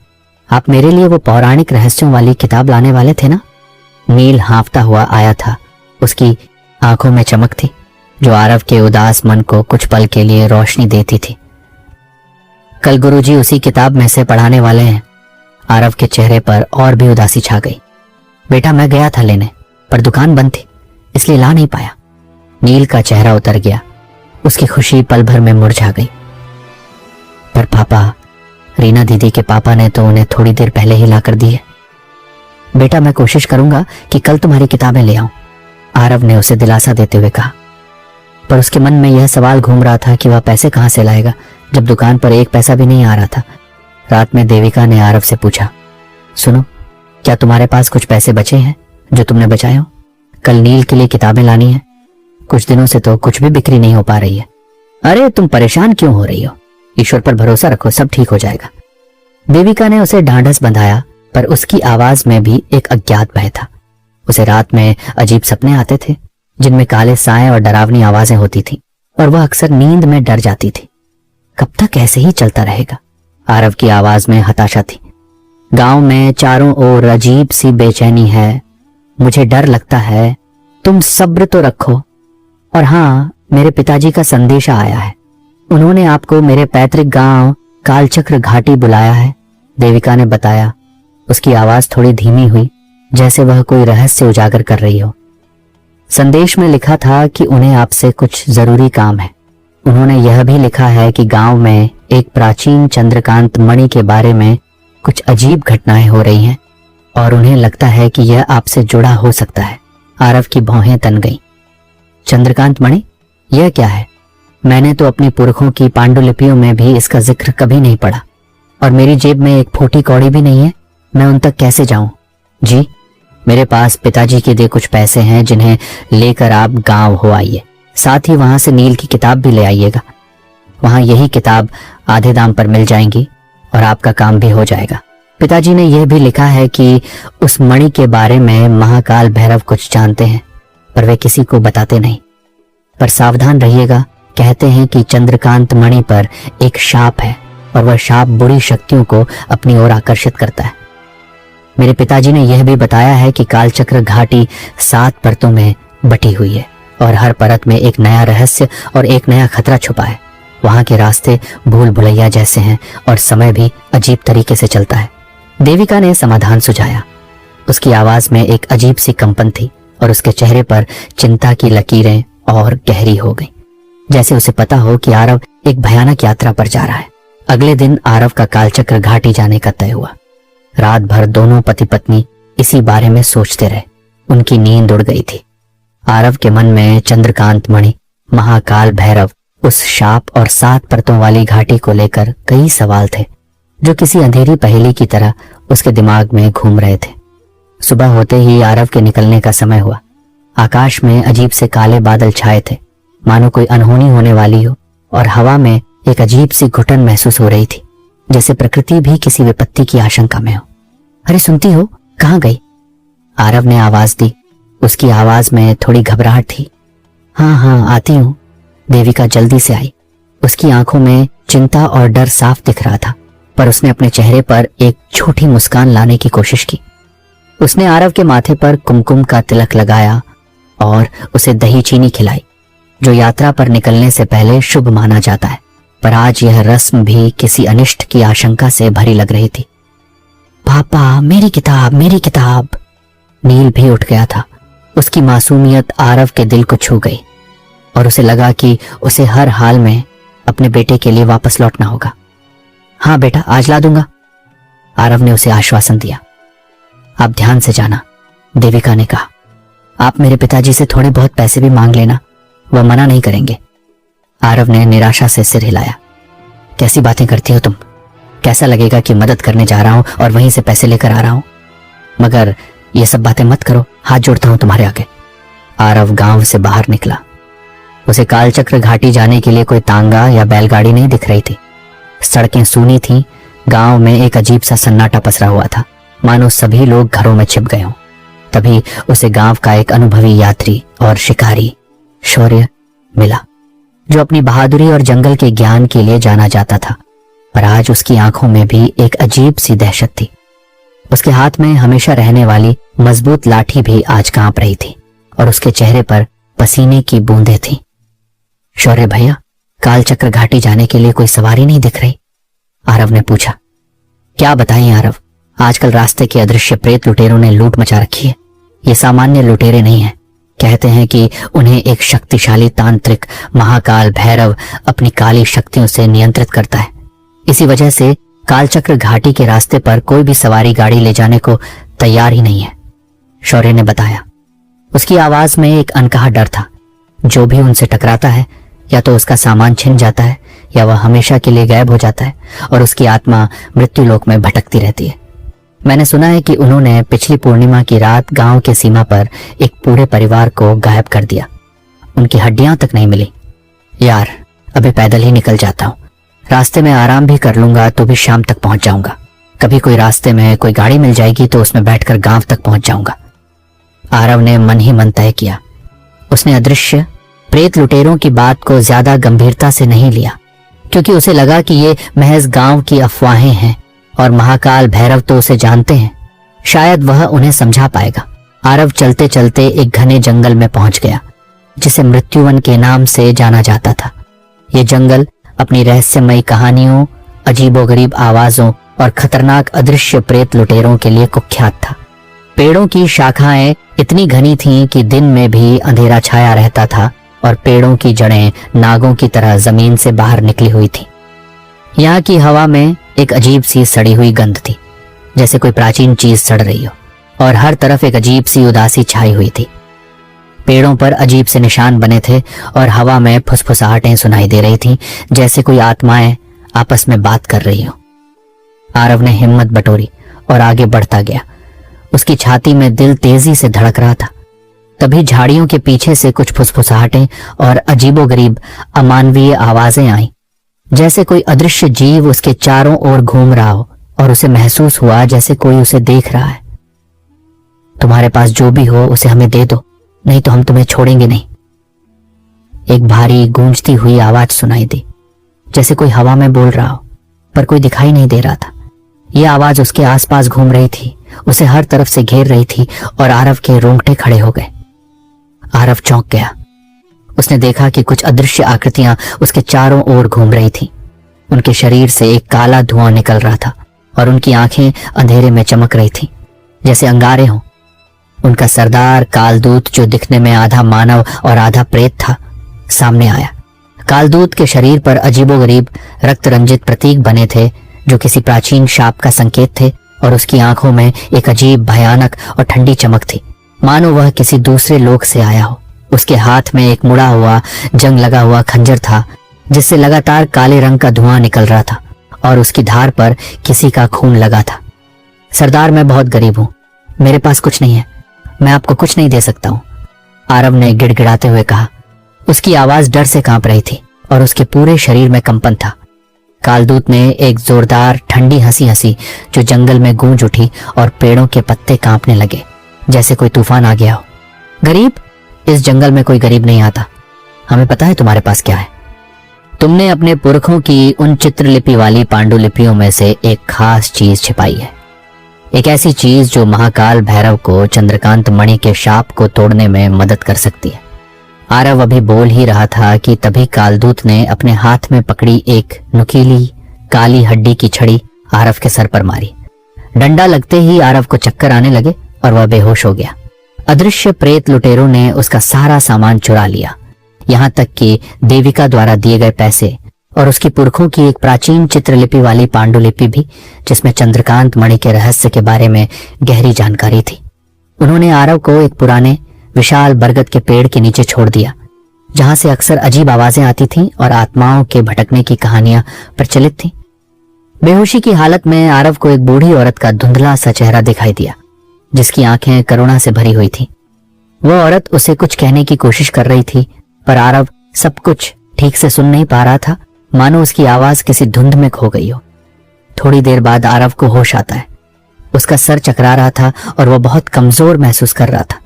आप मेरे लिए वो पौराणिक रहस्यों वाली किताब लाने वाले थे ना? नील हाँफता हुआ आया था। उसकी आंखों में चमक थी जो आरव के उदास मन को कुछ पल के लिए रोशनी देती थी। कल गुरुजी उसी किताब में से पढ़ाने वाले हैं। आरव के चेहरे पर और भी उदासी छा गई। बेटा, मैं गया था लेने, पर दुकान बंद थी, इसलिए ला नहीं पाया। नील का चेहरा उतर गया। उसकी खुशी पल भर में मुरझा गई। पर पापा, रीना दीदी के पापा ने तो उन्हें थोड़ी देर पहले ही ला कर दी है। बेटा, मैं कोशिश करूंगा कि कल तुम्हारी किताबें ले आऊं, आरव ने उसे दिलासा देते हुए कहा। पर उसके मन में यह सवाल घूम रहा था कि वह पैसे कहां से लाएगा जब दुकान पर एक पैसा भी नहीं आ रहा था। रात में देविका ने आरव से पूछा, सुनो, क्या तुम्हारे पास कुछ पैसे बचे हैं जो तुमने बचाए हो? कल नील के लिए किताबें लानी है। कुछ दिनों से तो कुछ भी बिक्री नहीं हो पा रही है। अरे तुम परेशान क्यों हो रही हो? ईश्वर पर भरोसा रखो, सब ठीक हो जाएगा। देविका ने उसे ढांढस बंधाया, पर उसकी आवाज में भी एक अज्ञात भय था। उसे रात में अजीब सपने आते थे जिनमें काले साए और डरावनी आवाजें होती थीं, और वह अक्सर नींद में डर जाती थी। कब तक ऐसे ही चलता रहेगा? आरव की आवाज में हताशा थी। गांव में चारों ओर अजीब सी बेचैनी है। मुझे डर लगता है। तुम सब्र तो रखो। और हाँ, मेरे पिताजी का संदेशा आया है। उन्होंने आपको मेरे पैतृक गांव कालचक्र घाटी बुलाया है, देविका ने बताया। उसकी आवाज थोड़ी धीमी हुई, जैसे वह कोई रहस्य उजागर कर रही हो। संदेश में लिखा था कि उन्हें आपसे कुछ जरूरी काम है। उन्होंने यह भी लिखा है कि गांव में एक प्राचीन चंद्रकांत मणि के बारे में कुछ अजीब घटनाएं हो रही हैं और उन्हें लगता है कि यह आपसे जुड़ा हो सकता है। आरव की भौहें तन गईं। चंद्रकांत मणि? यह क्या है? मैंने तो अपनी पुरखों की पांडुलिपियों में भी इसका जिक्र कभी नहीं पढ़ा, और मेरी जेब में एक फोटी कौड़ी भी नहीं है। मैं उन तक कैसे जाऊं? जी, मेरे पास पिताजी के दिए कुछ पैसे हैं जिन्हें लेकर आप गांव हो आइए। साथ ही वहां से नील की किताब भी ले आइएगा। वहां यही किताब आधे दाम पर मिल जाएंगी और आपका काम भी हो जाएगा। पिताजी ने यह भी लिखा है कि उस मणि के बारे में महाकाल भैरव कुछ जानते हैं, पर वे किसी को बताते नहीं। पर सावधान रहिएगा, कहते हैं कि चंद्रकांत मणि पर एक शाप है और वह शाप बुरी शक्तियों को अपनी ओर आकर्षित करता है। मेरे पिताजी ने यह भी बताया है कि कालचक्र घाटी 7 परतों में बटी हुई है और हर परत में एक नया रहस्य और एक नया खतरा छुपा है। वहां के रास्ते भूल भुलैया जैसे हैं और समय भी अजीब तरीके से चलता है। देविका ने समाधान सुझाया। उसकी आवाज में एक अजीब सी कंपन थी और उसके चेहरे पर चिंता की लकीरें और गहरी हो गईं, जैसे उसे पता हो कि आरव एक भयानक यात्रा पर जा रहा है। अगले दिन आरव का कालचक्र घाटी जाने का तय हुआ। रात भर दोनों पति पत्नी इसी बारे में सोचते रहे। उनकी नींद उड़ गई थी। आरव के मन में चंद्रकांत मणि, महाकाल भैरव, उस शाप और 7 परतों वाली घाटी को लेकर कई सवाल थे जो किसी अंधेरी पहेली की तरह उसके दिमाग में घूम रहे थे। सुबह होते ही आरव के निकलने का समय हुआ। आकाश में अजीब से काले बादल छाए थे, मानो कोई अनहोनी होने वाली हो, और हवा में एक अजीब सी घुटन महसूस हो रही थी, जैसे प्रकृति भी किसी विपत्ति की आशंका में हो। अरे सुनती हो, कहाँ गई? आरव ने आवाज दी। उसकी आवाज में थोड़ी घबराहट थी। हाँ हाँ, आती हूँ। देविका जल्दी से आई। उसकी आंखों में चिंता और डर साफ दिख रहा था, पर उसने अपने चेहरे पर एक छोटी मुस्कान लाने की कोशिश की। उसने आरव के माथे पर कुमकुम का तिलक लगाया और उसे दही चीनी खिलाई, जो यात्रा पर निकलने से पहले शुभ माना जाता है। पर आज यह रस्म भी किसी अनिष्ट की आशंका से भरी लग रही थी। पापा, मेरी किताब, मेरी किताब। नील भी उठ गया था। उसकी मासूमियत आरव के दिल को छू गई और उसे लगा कि उसे हर हाल में अपने बेटे के लिए वापस लौटना होगा। हाँ बेटा, आज ला दूंगा, आरव ने उसे आश्वासन दिया। आप ध्यान से जाना, देविका ने कहा। आप मेरे पिताजी से थोड़े बहुत पैसे भी मांग लेना, वह मना नहीं करेंगे। आरव ने निराशा से सिर हिलाया। कैसी बातें करती हो तुम? कैसा लगेगा कि मदद करने जा रहा हूं और वहीं से पैसे लेकर आ रहा हूं? मगर ये सब बातें मत करो, हाथ जोड़ता हूं तुम्हारे आगे। आरव गांव से बाहर निकला। उसे कालचक्र घाटी जाने के लिए कोई तांगा या बैलगाड़ी नहीं दिख रही थी। सड़कें सूनी थीं। गांव में एक अजीब सा सन्नाटा पसरा हुआ था, मानो सभी लोग घरों में छिप गए हों। तभी उसे गांव का एक अनुभवी यात्री और शिकारी शौर्य मिला, जो अपनी बहादुरी और जंगल के ज्ञान के लिए जाना जाता था। पर आज उसकी आंखों में भी एक अजीब सी दहशत थी। उसके हाथ में हमेशा रहने वाली मजबूत लाठी भी आज कांप रही थी और उसके चेहरे पर पसीने की बूंदें थीं। शौर्य भैया, कालचक्र घाटी जाने के लिए कोई सवारी नहीं दिख रही? आरव ने पूछा। क्या बताएं आरव, आजकल रास्ते के अदृश्य प्रेत लुटेरों ने लूट मचा रखी है। ये सामान्य लुटेरे नहीं हैं। कहते हैं कि उन्हें एक शक्तिशाली तांत्रिक महाकाल भैरव अपनी काली शक्तियों से नियंत्रित करता है। इसी वजह से कालचक्र घाटी के रास्ते पर कोई भी सवारी गाड़ी ले जाने को तैयार ही नहीं है, शौर्य ने बताया। उसकी आवाज में एक अनकहा डर था। जो भी उनसे टकराता है या तो उसका सामान छिन जाता है या वह हमेशा के लिए गायब हो जाता है और उसकी आत्मा मृत्युलोक में भटकती रहती है। मैंने सुना है कि उन्होंने पिछली पूर्णिमा की रात गांव के सीमा पर एक पूरे परिवार को गायब कर दिया। उनकी हड्डियां तक नहीं मिली। यार, अभी पैदल ही निकल जाता हूं। रास्ते में आराम भी कर लूंगा तो भी शाम तक पहुंच जाऊंगा। कभी कोई रास्ते में कोई गाड़ी मिल जाएगी तो उसमें बैठकर गांव तक पहुंच जाऊंगा। आरव ने मन ही मन तय किया। उसने अदृश्य प्रेत लुटेरों की बात को ज्यादा गंभीरता से नहीं लिया, क्योंकि उसे लगा कि ये महज गांव की अफवाहें हैं और महाकाल भैरव तो उसे जानते हैं। शायद वह उन्हें समझा पाएगा। आरव चलते चलते एक घने जंगल में पहुंच गया, जिसे मृत्युवन के नाम से जाना जाता था। ये जंगल अपनी रहस्यमयी कहानियों, अजीबोगरीब आवाजों और खतरनाक अदृश्य प्रेत लुटेरों के लिए कुख्यात था। पेड़ों की शाखाएं इतनी घनी थीं कि दिन में भी अंधेरा छाया रहता था और पेड़ों की जड़ें नागों की तरह जमीन से बाहर निकली हुई थी। यहाँ की हवा में एक अजीब सी सड़ी हुई गंध थी, जैसे कोई प्राचीन चीज सड़ रही हो, और हर तरफ एक अजीब सी उदासी छाई हुई थी। पेड़ों पर अजीब से निशान बने थे और हवा में फुसफुसाहटें सुनाई दे रही थीं, जैसे कोई आत्माएं आपस में बात कर रही हो। आरव ने हिम्मत बटोरी और आगे बढ़ता गया। उसकी छाती में दिल तेजी से धड़क रहा था। तभी झाड़ियों के पीछे से कुछ फुसफुसाहटें और अजीबोगरीब अमानवीय आवाजें आईं, जैसे कोई अदृश्य जीव उसके चारों ओर घूम रहा हो, और उसे महसूस हुआ जैसे कोई उसे देख रहा है। तुम्हारे पास जो भी हो उसे हमें दे दो, नहीं तो हम तुम्हें छोड़ेंगे नहीं। एक भारी गूंजती हुई आवाज सुनाई दी, जैसे कोई हवा में बोल रहा हो, पर कोई दिखाई नहीं दे रहा था। यह आवाज उसके आसपास घूम रही थी, उसे हर तरफ से घेर रही थी और आरव के रोंगटे खड़े हो गए। आरव चौंक गया। उसने देखा कि कुछ अदृश्य आकृतियां उसके चारों ओर घूम रही थीं। उनके शरीर से एक काला धुआं निकल रहा था और उनकी आंखें अंधेरे में चमक रही थीं, जैसे अंगारे हों। उनका सरदार कालदूत, जो दिखने में आधा मानव और आधा प्रेत था, सामने आया। कालदूत के शरीर पर अजीबोगरीब रक्त रंजित प्रतीक बने थे, जो किसी प्राचीन शाप का संकेत थे, और उसकी आंखों में एक अजीब भयानक और ठंडी चमक थी, मानो वह किसी दूसरे लोक से आया हो। उसके हाथ में एक मुड़ा हुआ जंग लगा हुआ खंजर था, जिससे लगातार काले रंग का धुआं निकल रहा था और उसकी धार पर किसी का खून लगा था। सरदार, मैं बहुत गरीब हूं, मेरे पास कुछ नहीं है, मैं आपको कुछ नहीं दे सकता हूं, आरव ने गिड़गिड़ाते हुए कहा। उसकी आवाज डर से कांप रही थी और उसके पूरे शरीर में कंपन था। कालदूत ने एक जोरदार ठंडी हंसी हंसी, जो जंगल में गूंज उठी और पेड़ों के पत्ते कांपने लगे, जैसे कोई तूफान आ गया हो। गरीब? इस जंगल में कोई गरीब नहीं आता। हमें पता है तुम्हारे पास क्या है। तुमने अपने पुरखों की उन चित्रलिपि वाली पांडुलिपियों में से एक खास चीज छिपाई है, एक ऐसी चीज जो महाकाल भैरव को चंद्रकांत मणि के शाप को तोड़ने में मदद कर सकती है। आरव अभी बोल ही रहा था कि तभी कालदूत ने अपने हाथ में पकड़ी एक नुकीली काली हड्डी की छड़ी आरव के सर पर मारी। डंडा लगते ही आरव को चक्कर आने लगे और वह बेहोश हो गया। अदृश्य प्रेत लुटेरों ने उसका सारा सामान चुरा लिया, यहाँ तक कि देविका द्वारा दिए गए पैसे और उसकी पुरखों की एक प्राचीन चित्रलिपि वाली पांडुलिपि भी, जिसमें चंद्रकांत मणि के रहस्य के बारे में गहरी जानकारी थी। उन्होंने आरव को एक पुराने विशाल बरगद के पेड़ के नीचे छोड़ दिया, जहां से अक्सर अजीब आवाजें आती थीं और आत्माओं के भटकने की कहानियां प्रचलित थीं। बेहोशी की हालत में आरव को एक बूढ़ी औरत का धुंधला सा चेहरा दिखाई दिया, जिसकी आंखें करुणा से भरी हुई थीं। वह औरत उसे कुछ कहने की कोशिश कर रही थी, पर आरव सब कुछ ठीक से सुन नहीं पा रहा था, मानो उसकी आवाज किसी धुंध में खो गई हो। थोड़ी देर बाद आरव को होश आता है। उसका सर चकरा रहा था और वह बहुत कमजोर महसूस कर रहा था।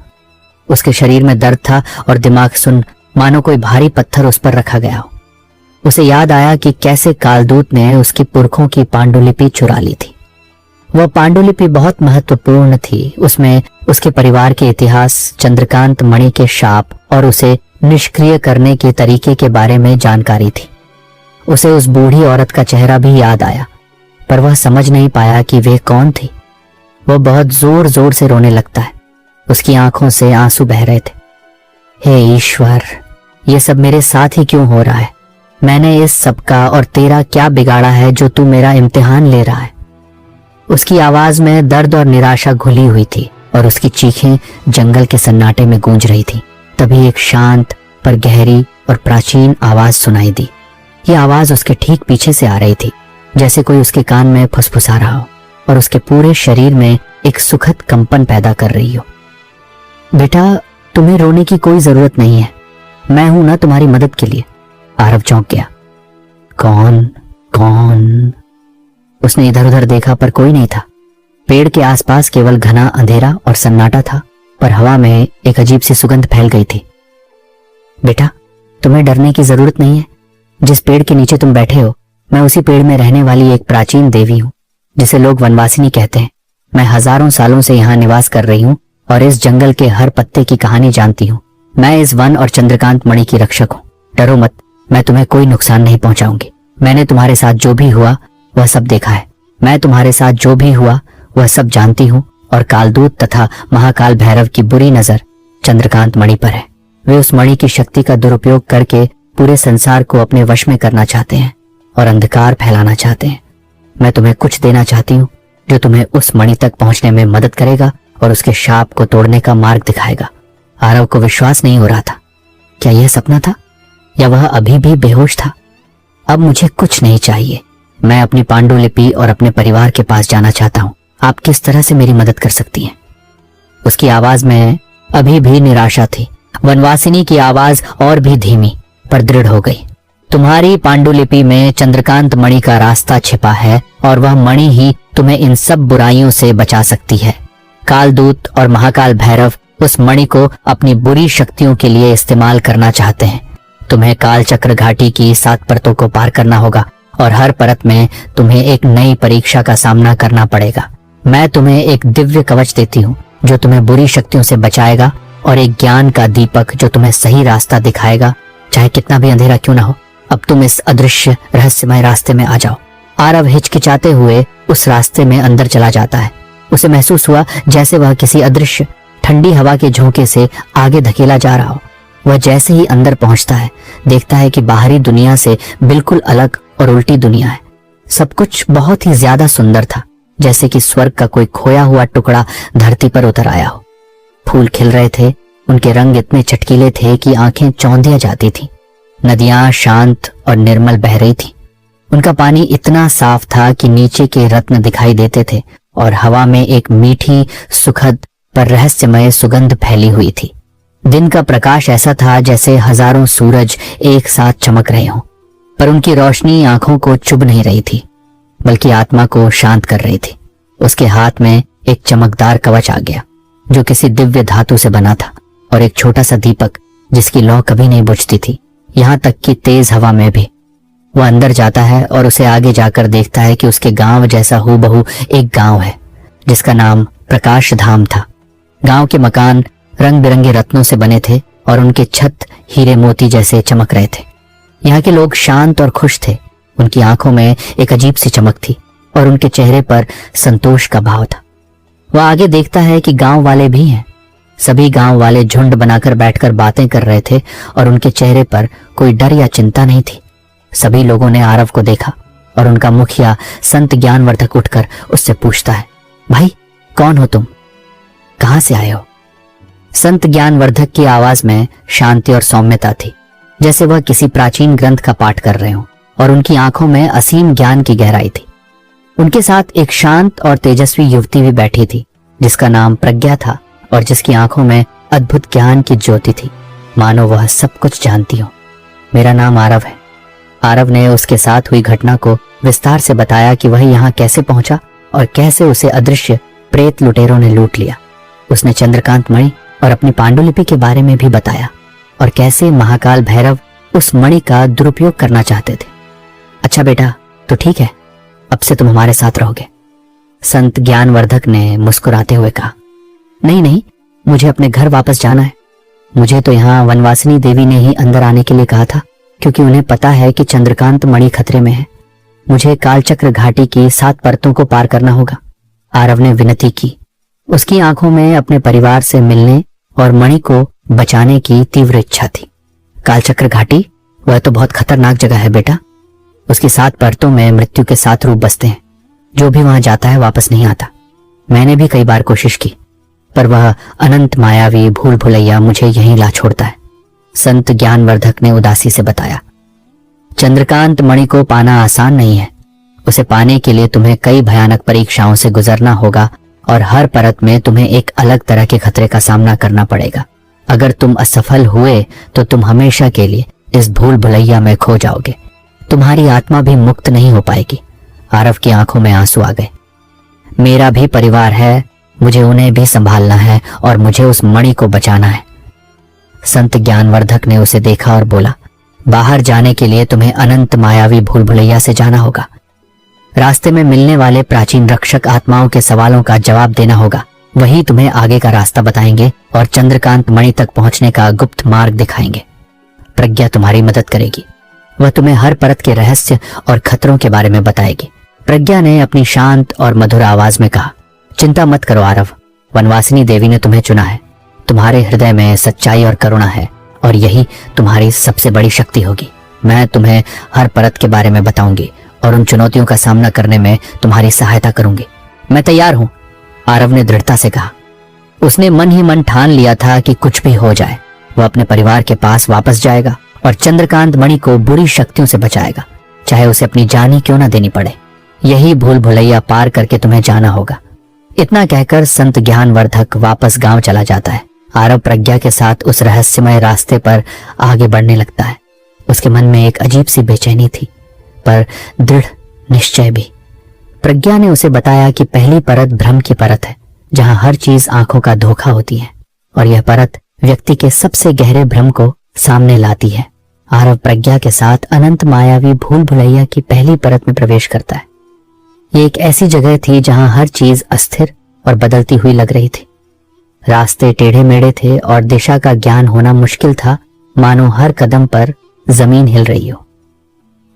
उसके शरीर में दर्द था और दिमाग सुन मानो कोई भारी पत्थर उस पर रखा गया हो। उसे याद आया कि कैसे कालदूत ने उसकी पुरखों की पांडुलिपि चुरा ली थी। वह पांडुलिपि बहुत महत्वपूर्ण थी। उसमें उसके परिवार के इतिहास, चंद्रकांत मणि के शाप और उसे निष्क्रिय करने के तरीके के बारे में जानकारी थी। उसे उस बूढ़ी औरत का चेहरा भी याद आया, पर वह समझ नहीं पाया कि वे कौन थी। वह बहुत जोर जोर से रोने लगता है। उसकी आंखों से आंसू बह रहे थे। हे ईश्वर, ये सब मेरे साथ ही क्यों हो रहा है? मैंने इस सब का और तेरा क्या बिगाड़ा है जो तू मेरा इम्तिहान ले रहा है? उसकी आवाज में दर्द और निराशा घुली हुई थी और उसकी चीखें जंगल के सन्नाटे में गूंज रही थी। तभी एक शांत पर गहरी और प्राचीन आवाज सुनाई दी। यह आवाज उसके ठीक पीछे से आ रही थी, जैसे कोई उसके कान में फुसफुसा रहा हो और उसके पूरे शरीर में एक सुखद कंपन पैदा कर रही हो। बेटा, तुम्हें रोने की कोई जरूरत नहीं है, मैं हूं ना तुम्हारी मदद के लिए। आरव चौंक गया। कौन कौन? उसने इधर उधर देखा पर कोई नहीं था। पेड़ के आसपास केवल घना अंधेरा और सन्नाटा था, पर हवा में एक अजीब सी सुगंध फैल गई थी। बेटा, तुम्हें डरने की जरूरत नहीं है। जिस पेड़ के नीचे तुम बैठे हो, मैं उसी पेड़ में रहने वाली एक प्राचीन देवी हूँ, जिसे लोग वनवासिनी कहते हैं। मैं हजारों सालों से यहाँ निवास कर रही हूँ और इस जंगल के हर पत्ते की कहानी जानती हूँ। मैं इस वन और चंद्रकांत मणि की रक्षक हूँ। डरो मत, मैं तुम्हें कोई नुकसान नहीं पहुंचाऊंगी। मैंने तुम्हारे साथ जो भी हुआ वह सब देखा है। मैं तुम्हारे साथ जो भी हुआ वह सब जानती हूँ और कालदूत तथा महाकाल भैरव की बुरी नजर चंद्रकांत मणि पर है। वे उस मणि की शक्ति का दुरुपयोग करके पूरे संसार को अपने वश में करना चाहते हैं और अंधकार फैलाना चाहते हैं। मैं तुम्हें कुछ देना चाहती हूँ जो तुम्हें उस मणि तक पहुंचने में मदद करेगा और उसके शाप को तोड़ने का मार्ग दिखाएगा। आरव को विश्वास नहीं हो रहा था। क्या यह सपना था या वह अभी भी बेहोश था? अब मुझे कुछ नहीं चाहिए। मैं अपनी पांडुलिपि और अपने परिवार के पास जाना चाहता हूँ। आप किस तरह से मेरी मदद कर सकती हैं? उसकी आवाज में अभी भी निराशा थी। वनवासिनी की आवाज और भी धीमी पर दृढ़ हो गई। तुम्हारी पांडुलिपि में चंद्रकांत मणि का रास्ता छिपा है और वह मणि ही तुम्हें इन सब बुराइयों से बचा सकती है। कालदूत और महाकाल भैरव उस मणि को अपनी बुरी शक्तियों के लिए इस्तेमाल करना चाहते हैं। तुम्हें काल चक्र घाटी की 7 परतों को पार करना होगा और हर परत में तुम्हें एक नई परीक्षा का सामना करना पड़ेगा। मैं तुम्हें एक दिव्य कवच देती हूँ जो तुम्हें बुरी शक्तियों से बचाएगा और एक ज्ञान का दीपक जो तुम्हें सही रास्ता दिखाएगा, चाहे कितना भी अंधेरा क्यों ना हो। अब तुम इस अदृश्य रहस्यमय रास्ते में आ जाओ। आरव हिचकिचाते हुए उस रास्ते में अंदर चला जाता है। उसे महसूस हुआ जैसे वह किसी अदृश्य ठंडी हवा के झोंके से आगे धकेला जा रहा हो। वह जैसे ही अंदर पहुंचता है, देखता है कि बाहरी दुनिया से बिल्कुल अलग और उल्टी दुनिया है। सब कुछ बहुत ही ज्यादा सुंदर था, जैसे कि स्वर्ग का कोई खोया हुआ टुकड़ा धरती पर उतर आया हो। फूल खिल रहे थे, उनके रंग इतने चटकीले थे कि आंखें चौंधिया जाती थी। नदियां शांत और निर्मल बह रही थी। उनका पानी इतना साफ था कि नीचे के रत्न दिखाई देते थे और हवा में एक मीठी, सुखद पर रहस्यमय सुगंध फैली हुई थी। दिन का प्रकाश ऐसा था जैसे हजारों सूरज एक साथ चमक रहे हों, पर उनकी रोशनी आंखों को चुभ नहीं रही थी, बल्कि आत्मा को शांत कर रही थी। उसके हाथ में एक चमकदार कवच आ गया जो किसी दिव्य धातु से बना था, और एक छोटा सा दीपक जिसकी लौ कभी नहीं बुझती थी, यहाँ तक कि तेज हवा में भी। वह अंदर जाता है और उसे आगे जाकर देखता है कि उसके गांव जैसा हूबहू एक गांव है जिसका नाम प्रकाश धाम था। गांव के मकान रंग बिरंगे रत्नों से बने थे और उनके छत हीरे मोती जैसे चमक रहे थे। यहाँ के लोग शांत और खुश थे। उनकी आंखों में एक अजीब सी चमक थी और उनके चेहरे पर संतोष का भाव था। वह आगे देखता है कि गांव वाले भी हैं। सभी गांव वाले झुंड बनाकर बैठकर बातें कर रहे थे और उनके चेहरे पर कोई डर या चिंता नहीं थी। सभी लोगों ने आरव को देखा और उनका मुखिया संत ज्ञानवर्धक उठकर उससे पूछता है, भाई कौन हो तुम, कहां से आए हो? संत ज्ञानवर्धक की आवाज में शांति और सौम्यता थी, जैसे वह किसी प्राचीन ग्रंथ का पाठ कर रहे हों, और उनकी आंखों में असीम ज्ञान की गहराई थी। उनके साथ एक शांत और तेजस्वी युवती भी बैठी थी जिसका नाम प्रज्ञा था और जिसकी आंखों में अद्भुत ज्ञान की ज्योति थी, मानो वह सब कुछ जानती हो। मेरा नाम आरव है। आरव ने उसके साथ हुई घटना को विस्तार से बताया कि वह यहाँ कैसे पहुंचा और कैसे उसे अदृश्य प्रेत लुटेरों ने लूट लिया। उसने चंद्रकांत मणि और अपनी पांडुलिपि के बारे में भी बताया और कैसे महाकाल भैरव उस मणि का दुरुपयोग करना चाहते थे। अच्छा बेटा, तो ठीक है, अब से तुम हमारे साथ रहोगे, संत ज्ञानवर्धक ने मुस्कुराते हुए कहा। नहीं नहीं, मुझे अपने घर वापस जाना है। मुझे तो यहाँ वनवासिनी देवी ने ही अंदर आने के लिए कहा था, क्योंकि उन्हें पता है कि चंद्रकांत मणि खतरे में है। मुझे कालचक्र घाटी की 7 परतों को पार करना होगा, आरव ने विनती की। उसकी आंखों में अपने परिवार से मिलने और मणि को बचाने की तीव्र इच्छा थी। कालचक्र घाटी, वह तो बहुत खतरनाक जगह है बेटा। उसकी 7 परतों में मृत्यु के 7 रूप बसते हैं। जो भी वहां जाता है वापस नहीं आता। मैंने भी कई बार कोशिश की, पर वह अनंत मायावी भूल भुलैया मुझे यहीं ला छोड़ता है, संत ज्ञानवर्धक ने उदासी से बताया। चंद्रकांत मणि को पाना आसान नहीं है। उसे पाने के लिए तुम्हें कई भयानक परीक्षाओं से गुजरना होगा और हर परत में तुम्हें एक अलग तरह के खतरे का सामना करना पड़ेगा। अगर तुम असफल हुए तो तुम हमेशा के लिए इस भूल भुलैया में खो जाओगे। तुम्हारी आत्मा भी मुक्त नहीं हो पाएगी। आरव की आंखों में आंसू आ गए। मेरा भी परिवार है, मुझे उन्हें भी संभालना है और मुझे उस मणि को बचाना है। संत ज्ञानवर्धक ने उसे देखा और बोला, बाहर जाने के लिए तुम्हें अनंत मायावी भूल भुलैया से जाना होगा। रास्ते में मिलने वाले प्राचीन रक्षक आत्माओं के सवालों का जवाब देना होगा। वही तुम्हें आगे का रास्ता बताएंगे और चंद्रकांत मणि तक पहुंचने का गुप्त मार्ग दिखाएंगे। प्रज्ञा तुम्हारी मदद करेगी। वह तुम्हें हर परत के रहस्य और खतरों के बारे में बताएगी। प्रज्ञा ने अपनी शांत और मधुर आवाज में कहा, चिंता मत करो आरव, वनवासिनी देवी ने तुम्हें चुना है। तुम्हारे हृदय में सच्चाई और करुणा है और यही तुम्हारी सबसे बड़ी शक्ति होगी। मैं तुम्हें हर परत के बारे में बताऊंगी और उन चुनौतियों का सामना करने में तुम्हारी सहायता करूंगी। मैं तैयार हूं, आरव ने दृढ़ता से कहा। उसने मन ही मन ठान लिया था कि कुछ भी हो जाए वह अपने परिवार के पास वापस जाएगा और चंद्रकांत मणि को बुरी शक्तियों से बचाएगा, चाहे उसे अपनी जान ही क्यों ना देनी पड़े। यही भूल भुलैया पार करके तुम्हें जाना होगा। इतना कहकर संत ज्ञानवर्धक वापस गांव चला जाता है। आरव प्रज्ञा के साथ उस रहस्यमय रास्ते पर आगे बढ़ने लगता है। उसके मन में एक अजीब सी बेचैनी थी, पर दृढ़ निश्चय भी। प्रज्ञा ने उसे बताया कि पहली परत भ्रम की परत है, जहां हर चीज आंखों का धोखा होती है, और यह परत व्यक्ति के सबसे गहरे भ्रम को सामने लाती है। आरव प्रज्ञा के साथ अनंत मायावी भूल भुलैया की पहली परत में प्रवेश करता है। ये एक ऐसी जगह थी जहां हर चीज अस्थिर और बदलती हुई लग रही थी। रास्ते टेढ़े मेढ़े थे और दिशा का ज्ञान होना मुश्किल था, मानो हर कदम पर जमीन हिल रही हो।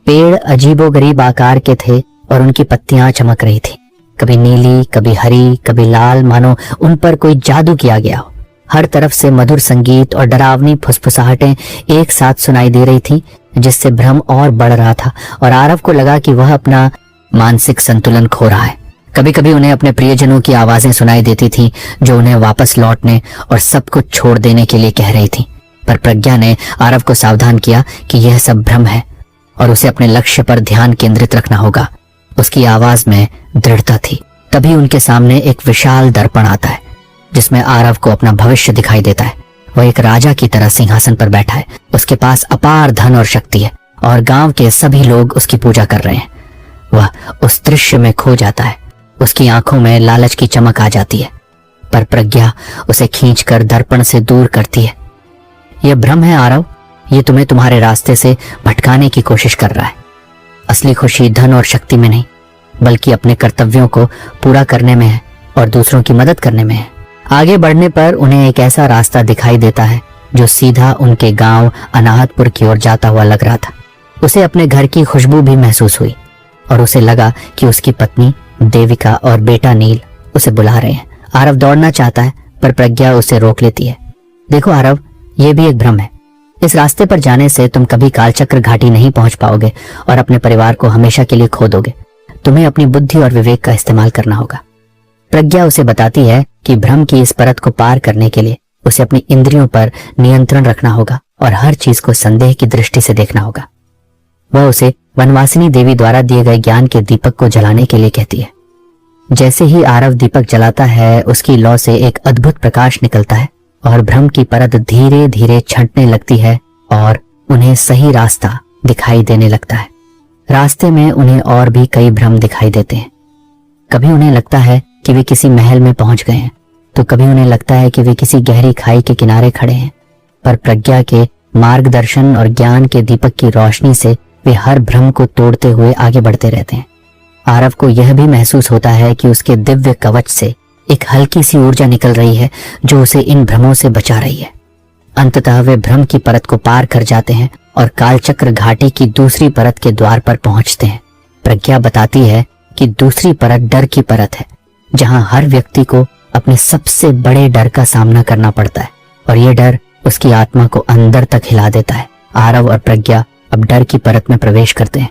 पेड़ अजीबोगरीब आकार के थे और उनकी पत्तियां चमक रही थी, कभी नीली, कभी हरी, कभी लाल, मानो उन पर कोई जादू किया गया हो। हर तरफ से मधुर संगीत और डरावनी फुसफुसाहटें एक साथ सुनाई दे रही थी, जिससे भ्रम और बढ़ रहा था और आरव को लगा कि वह अपना मानसिक संतुलन खो रहा है। कभी कभी उन्हें अपने प्रियजनों की आवाजें सुनाई देती थीं, जो उन्हें वापस लौटने और सब कुछ छोड़ देने के लिए कह रही थीं। पर प्रज्ञा ने आरव को सावधान किया कि यह सब भ्रम है और उसे अपने लक्ष्य पर ध्यान केंद्रित रखना होगा। उसकी आवाज में दृढ़ता थी। तभी उनके सामने एक विशाल दर्पण आता है, जिसमें आरव को अपना भविष्य दिखाई देता है। वह एक राजा की तरह सिंहासन पर बैठा है। उसके पास अपार धन और शक्ति है और गांव के सभी लोग उसकी पूजा कर रहे हैं। वह उस दृश्य में खो जाता है। उसकी आंखों में लालच की चमक आ जाती है, पर प्रज्ञा उसे खींचकर दर्पण से दूर करती है। यह भ्रम है आरव, ये तुम्हें तुम्हारे रास्ते से भटकाने की कोशिश कर रहा है। असली खुशी धन और शक्ति में नहीं, बल्कि अपने कर्तव्यों को पूरा करने में है और दूसरों की मदद करने में है। आगे बढ़ने पर उन्हें एक ऐसा रास्ता दिखाई देता है जो सीधा उनके गांव अनाहतपुर की ओर जाता हुआ लग रहा था। उसे अपने घर की खुशबू भी महसूस हुई और उसे लगा कि उसकी पत्नी देविका और बेटा नील उसे बुला रहे हैं। आरव दौड़ना चाहता है, पर प्रज्ञा उसे रोक लेती है। देखो आरव, यह भी एक भ्रम है। इस रास्ते पर जाने से तुम कभी कालचक्र घाटी नहीं पहुंच पाओगे और अपने परिवार को हमेशा के लिए खो दोगे। तुम्हें अपनी बुद्धि और विवेक का इस्तेमाल करना होगा। प्रज्ञा उसे बताती है कि भ्रम की इस परत को पार करने के लिए उसे अपनी इंद्रियों पर नियंत्रण रखना होगा और हर चीज को संदेह की दृष्टि से देखना होगा। वह उसे वनवासिनी देवी द्वारा दिए गए ज्ञान के दीपक को जलाने के लिए कहती है। जैसे ही आरव दीपक जलाता है, उसकी लौ से एक अद्भुत प्रकाश निकलता है और भ्रम की परत धीरे धीरे छंटने लगती है और उन्हें सही रास्ता दिखाई देने लगता है। रास्ते में उन्हें और भी कई भ्रम दिखाई देते हैं। कभी उन्हें लगता है कि वे किसी महल में पहुंच गए हैं, तो कभी उन्हें लगता है कि वे किसी गहरी खाई के किनारे खड़े हैं। पर प्रज्ञा के मार्गदर्शन और ज्ञान के दीपक की रोशनी से वे हर भ्रम को तोड़ते हुए आगे बढ़ते रहते हैं। आरव को यह भी महसूस होता है कि उसके दिव्य कवच से एक हल्की सी ऊर्जा निकल रही है जो उसे इन भ्रमों से बचा रही है। अंततः वे भ्रम की परत को पार कर जाते हैं और कालचक्र घाटी की दूसरी परत के द्वार पर पहुंचते हैं। प्रज्ञा बताती है कि दूसरी परत डर की परत है, जहां हर व्यक्ति को अपने सबसे बड़े डर का सामना करना पड़ता है और यह डर उसकी आत्मा को अंदर तक हिला देता है। आरव और प्रज्ञा अब डर की परत में प्रवेश करते हैं।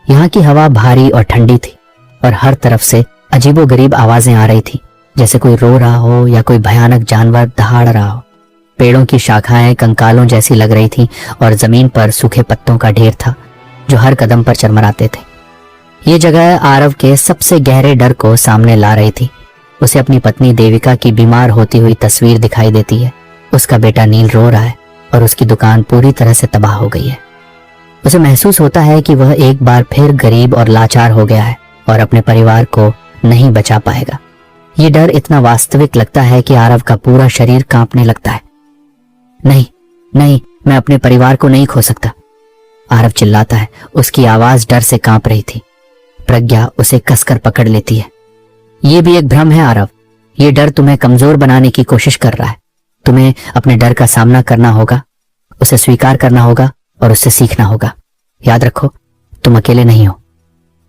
यहाँ की हवा भारी और ठंडी थी और हर तरफ से अजीबोगरीब आवाजें आ रही थी, जैसे कोई रो रहा हो या कोई भयानक जानवर दहाड़ रहा हो। पेड़ों की शाखाएं कंकालों जैसी लग रही थी और जमीन पर सूखे पत्तों का ढेर था जो हर कदम पर चरमराते थे। ये जगह आरव के सबसे गहरे डर को सामने ला रही थी। उसे अपनी पत्नी देविका की बीमार होती हुई तस्वीर दिखाई देती है। उसका बेटा नील रो रहा है और उसकी दुकान पूरी तरह से तबाह हो गई है। उसे महसूस होता है कि वह एक बार फिर गरीब और लाचार हो गया है और अपने परिवार को नहीं बचा पाएगा। ये डर इतना वास्तविक लगता है कि आरव का पूरा शरीर कांपने लगता है। नहीं नहीं, मैं अपने परिवार को नहीं खो सकता, आरव चिल्लाता है। उसकी आवाज डर से कांप रही थी। प्रज्ञा उसे कसकर पकड़ लेती है। यह भी एक भ्रम है आरव। ये डर तुम्हें कमजोर बनाने की कोशिश कर रहा है। तुम्हें अपने डर का सामना करना होगा, उसे स्वीकार करना होगा और उससे सीखना होगा। याद रखो, तुम अकेले नहीं हो।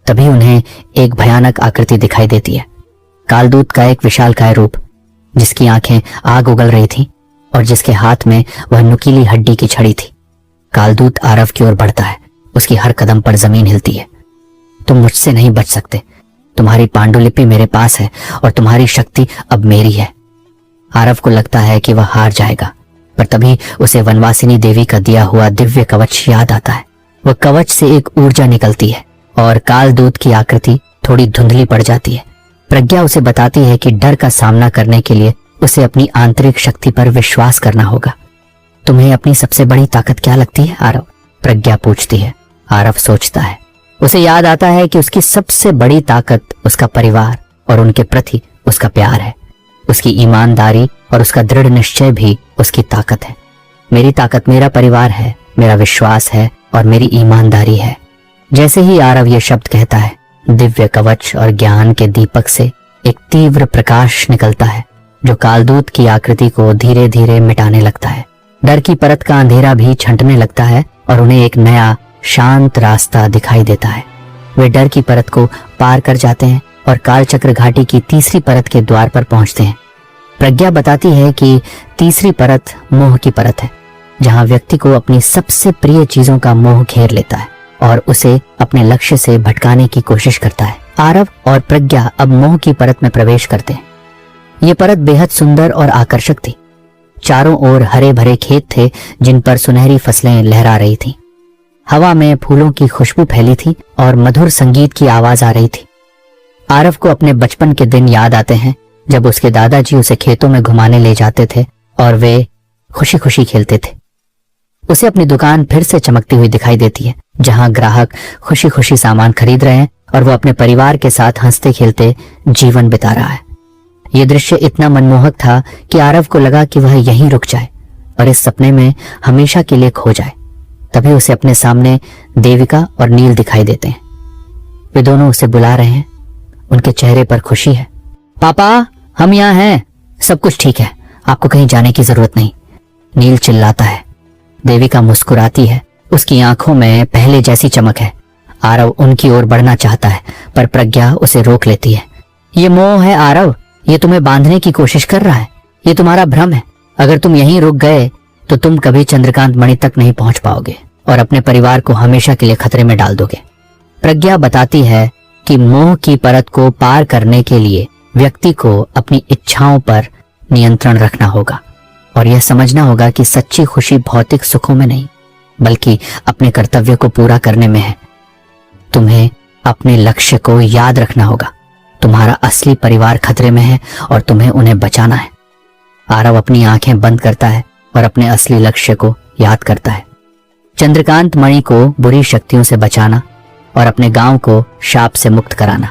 तभी उन्हें एक भयानक आकृति दिखाई देती है। कालदूत का एक विशालकाय रूप, जिसकी आंखें आग उगल रही थी और जिसके हाथ में वह नुकीली हड्डी की छड़ी थी। कालदूत आरव की ओर बढ़ता है। उसकी हर कदम पर जमीन हिलती है। तुम मुझसे नहीं बच सकते। तुम्हारी पांडुलिपि मेरे पास है और तुम्हारी शक्ति अब मेरी है। आरव को लगता है कि वह हार जाएगा, पर तभी उसे वनवासिनी देवी का दिया हुआ दिव्य कवच याद आता है। वह कवच से एक ऊर्जा निकलती है और कालदूत की आकृति थोड़ी धुंधली पड़ जाती है। प्रज्ञा उसे बताती है कि डर का सामना करने के लिए उसे अपनी आंतरिक शक्ति पर विश्वास करना होगा। तुम्हें अपनी सबसे बड़ी ताकत क्या लगती है आरव? प्रज्ञा पूछती है। आरव सोचता है। उसे याद आता है कि उसकी सबसे बड़ी ताकत उसका परिवार और उनके प्रति उसका प्यार है। उसकी ईमानदारी और उसका दृढ़ निश्चय भी उसकी ताकत है। मेरी ताकत मेरा परिवार है, मेरा विश्वास है और मेरी ईमानदारी है। जैसे ही आरव ये शब्द कहता है, दिव्य कवच और ज्ञान के दीपक से एक तीव्र प्रकाश निकलता है जो कालदूत की आकृति को धीरे धीरे मिटाने लगता है। डर की परत का अंधेरा भी छंटने लगता है और उन्हें एक नया शांत रास्ता दिखाई देता है। वे डर की परत को पार कर जाते हैं और कालचक्र घाटी की तीसरी परत के द्वार पर पहुंचते हैं। प्रज्ञा बताती है कि तीसरी परत मोह की परत है, जहां व्यक्ति को अपनी सबसे प्रिय चीजों का मोह घेर लेता है और उसे अपने लक्ष्य से भटकाने की कोशिश करता है। आरव और प्रज्ञा अब मोह की परत में प्रवेश करते हैं। ये परत बेहद सुंदर और आकर्षक थी। चारों ओर हरे भरे खेत थे जिन पर सुनहरी फसलें लहरा रही थीं। हवा में फूलों की खुशबू फैली थी और मधुर संगीत की आवाज आ रही थी। आरव को अपने बचपन के दिन याद आते हैं जब उसके दादाजी उसे खेतों में घुमाने ले जाते थे और वे खुशी खुशी खेलते थे। उसे अपनी दुकान फिर से चमकती हुई दिखाई देती है, जहां ग्राहक खुशी खुशी सामान खरीद रहे हैं और वो अपने परिवार के साथ हंसते खेलते जीवन बिता रहा है। ये दृश्य इतना मनमोहक था कि आरव को लगा कि वह यहीं रुक जाए और इस सपने में हमेशा के लिए खो जाए। तभी उसे अपने सामने देविका और नील दिखाई देते हैं। वे दोनों उसे बुला रहे हैं। उनके चेहरे पर खुशी है। पापा, हम यहाँ हैं, सब कुछ ठीक है, आपको कहीं जाने की जरूरत नहीं, नील चिल्लाता है। देविका मुस्कुराती है। उसकी आंखों में पहले जैसी चमक है। आरव उनकी ओर बढ़ना चाहता है, पर प्रज्ञा उसे रोक लेती है। ये मोह है आरव, ये तुम्हें बांधने की कोशिश कर रहा है। ये तुम्हारा भ्रम है। अगर तुम यहीं रुक गए तो तुम कभी चंद्रकांत मणि तक नहीं पहुंच पाओगे और अपने परिवार को हमेशा के लिए खतरे में डाल दोगे। प्रज्ञा बताती है कि मोह की परत को पार करने के लिए व्यक्ति को अपनी इच्छाओं पर नियंत्रण रखना होगा और यह समझना होगा कि सच्ची खुशी भौतिक सुखों में नहीं, बल्कि अपने कर्तव्य को पूरा करने में है। तुम्हें अपने लक्ष्य को याद रखना होगा। तुम्हारा असली परिवार खतरे में है और तुम्हें उन्हें बचाना है। आरव अपनी आंखें बंद करता है और अपने असली लक्ष्य को याद करता है। चंद्रकांत मणि को बुरी शक्तियों से बचाना और अपने गांव को शाप से मुक्त कराना।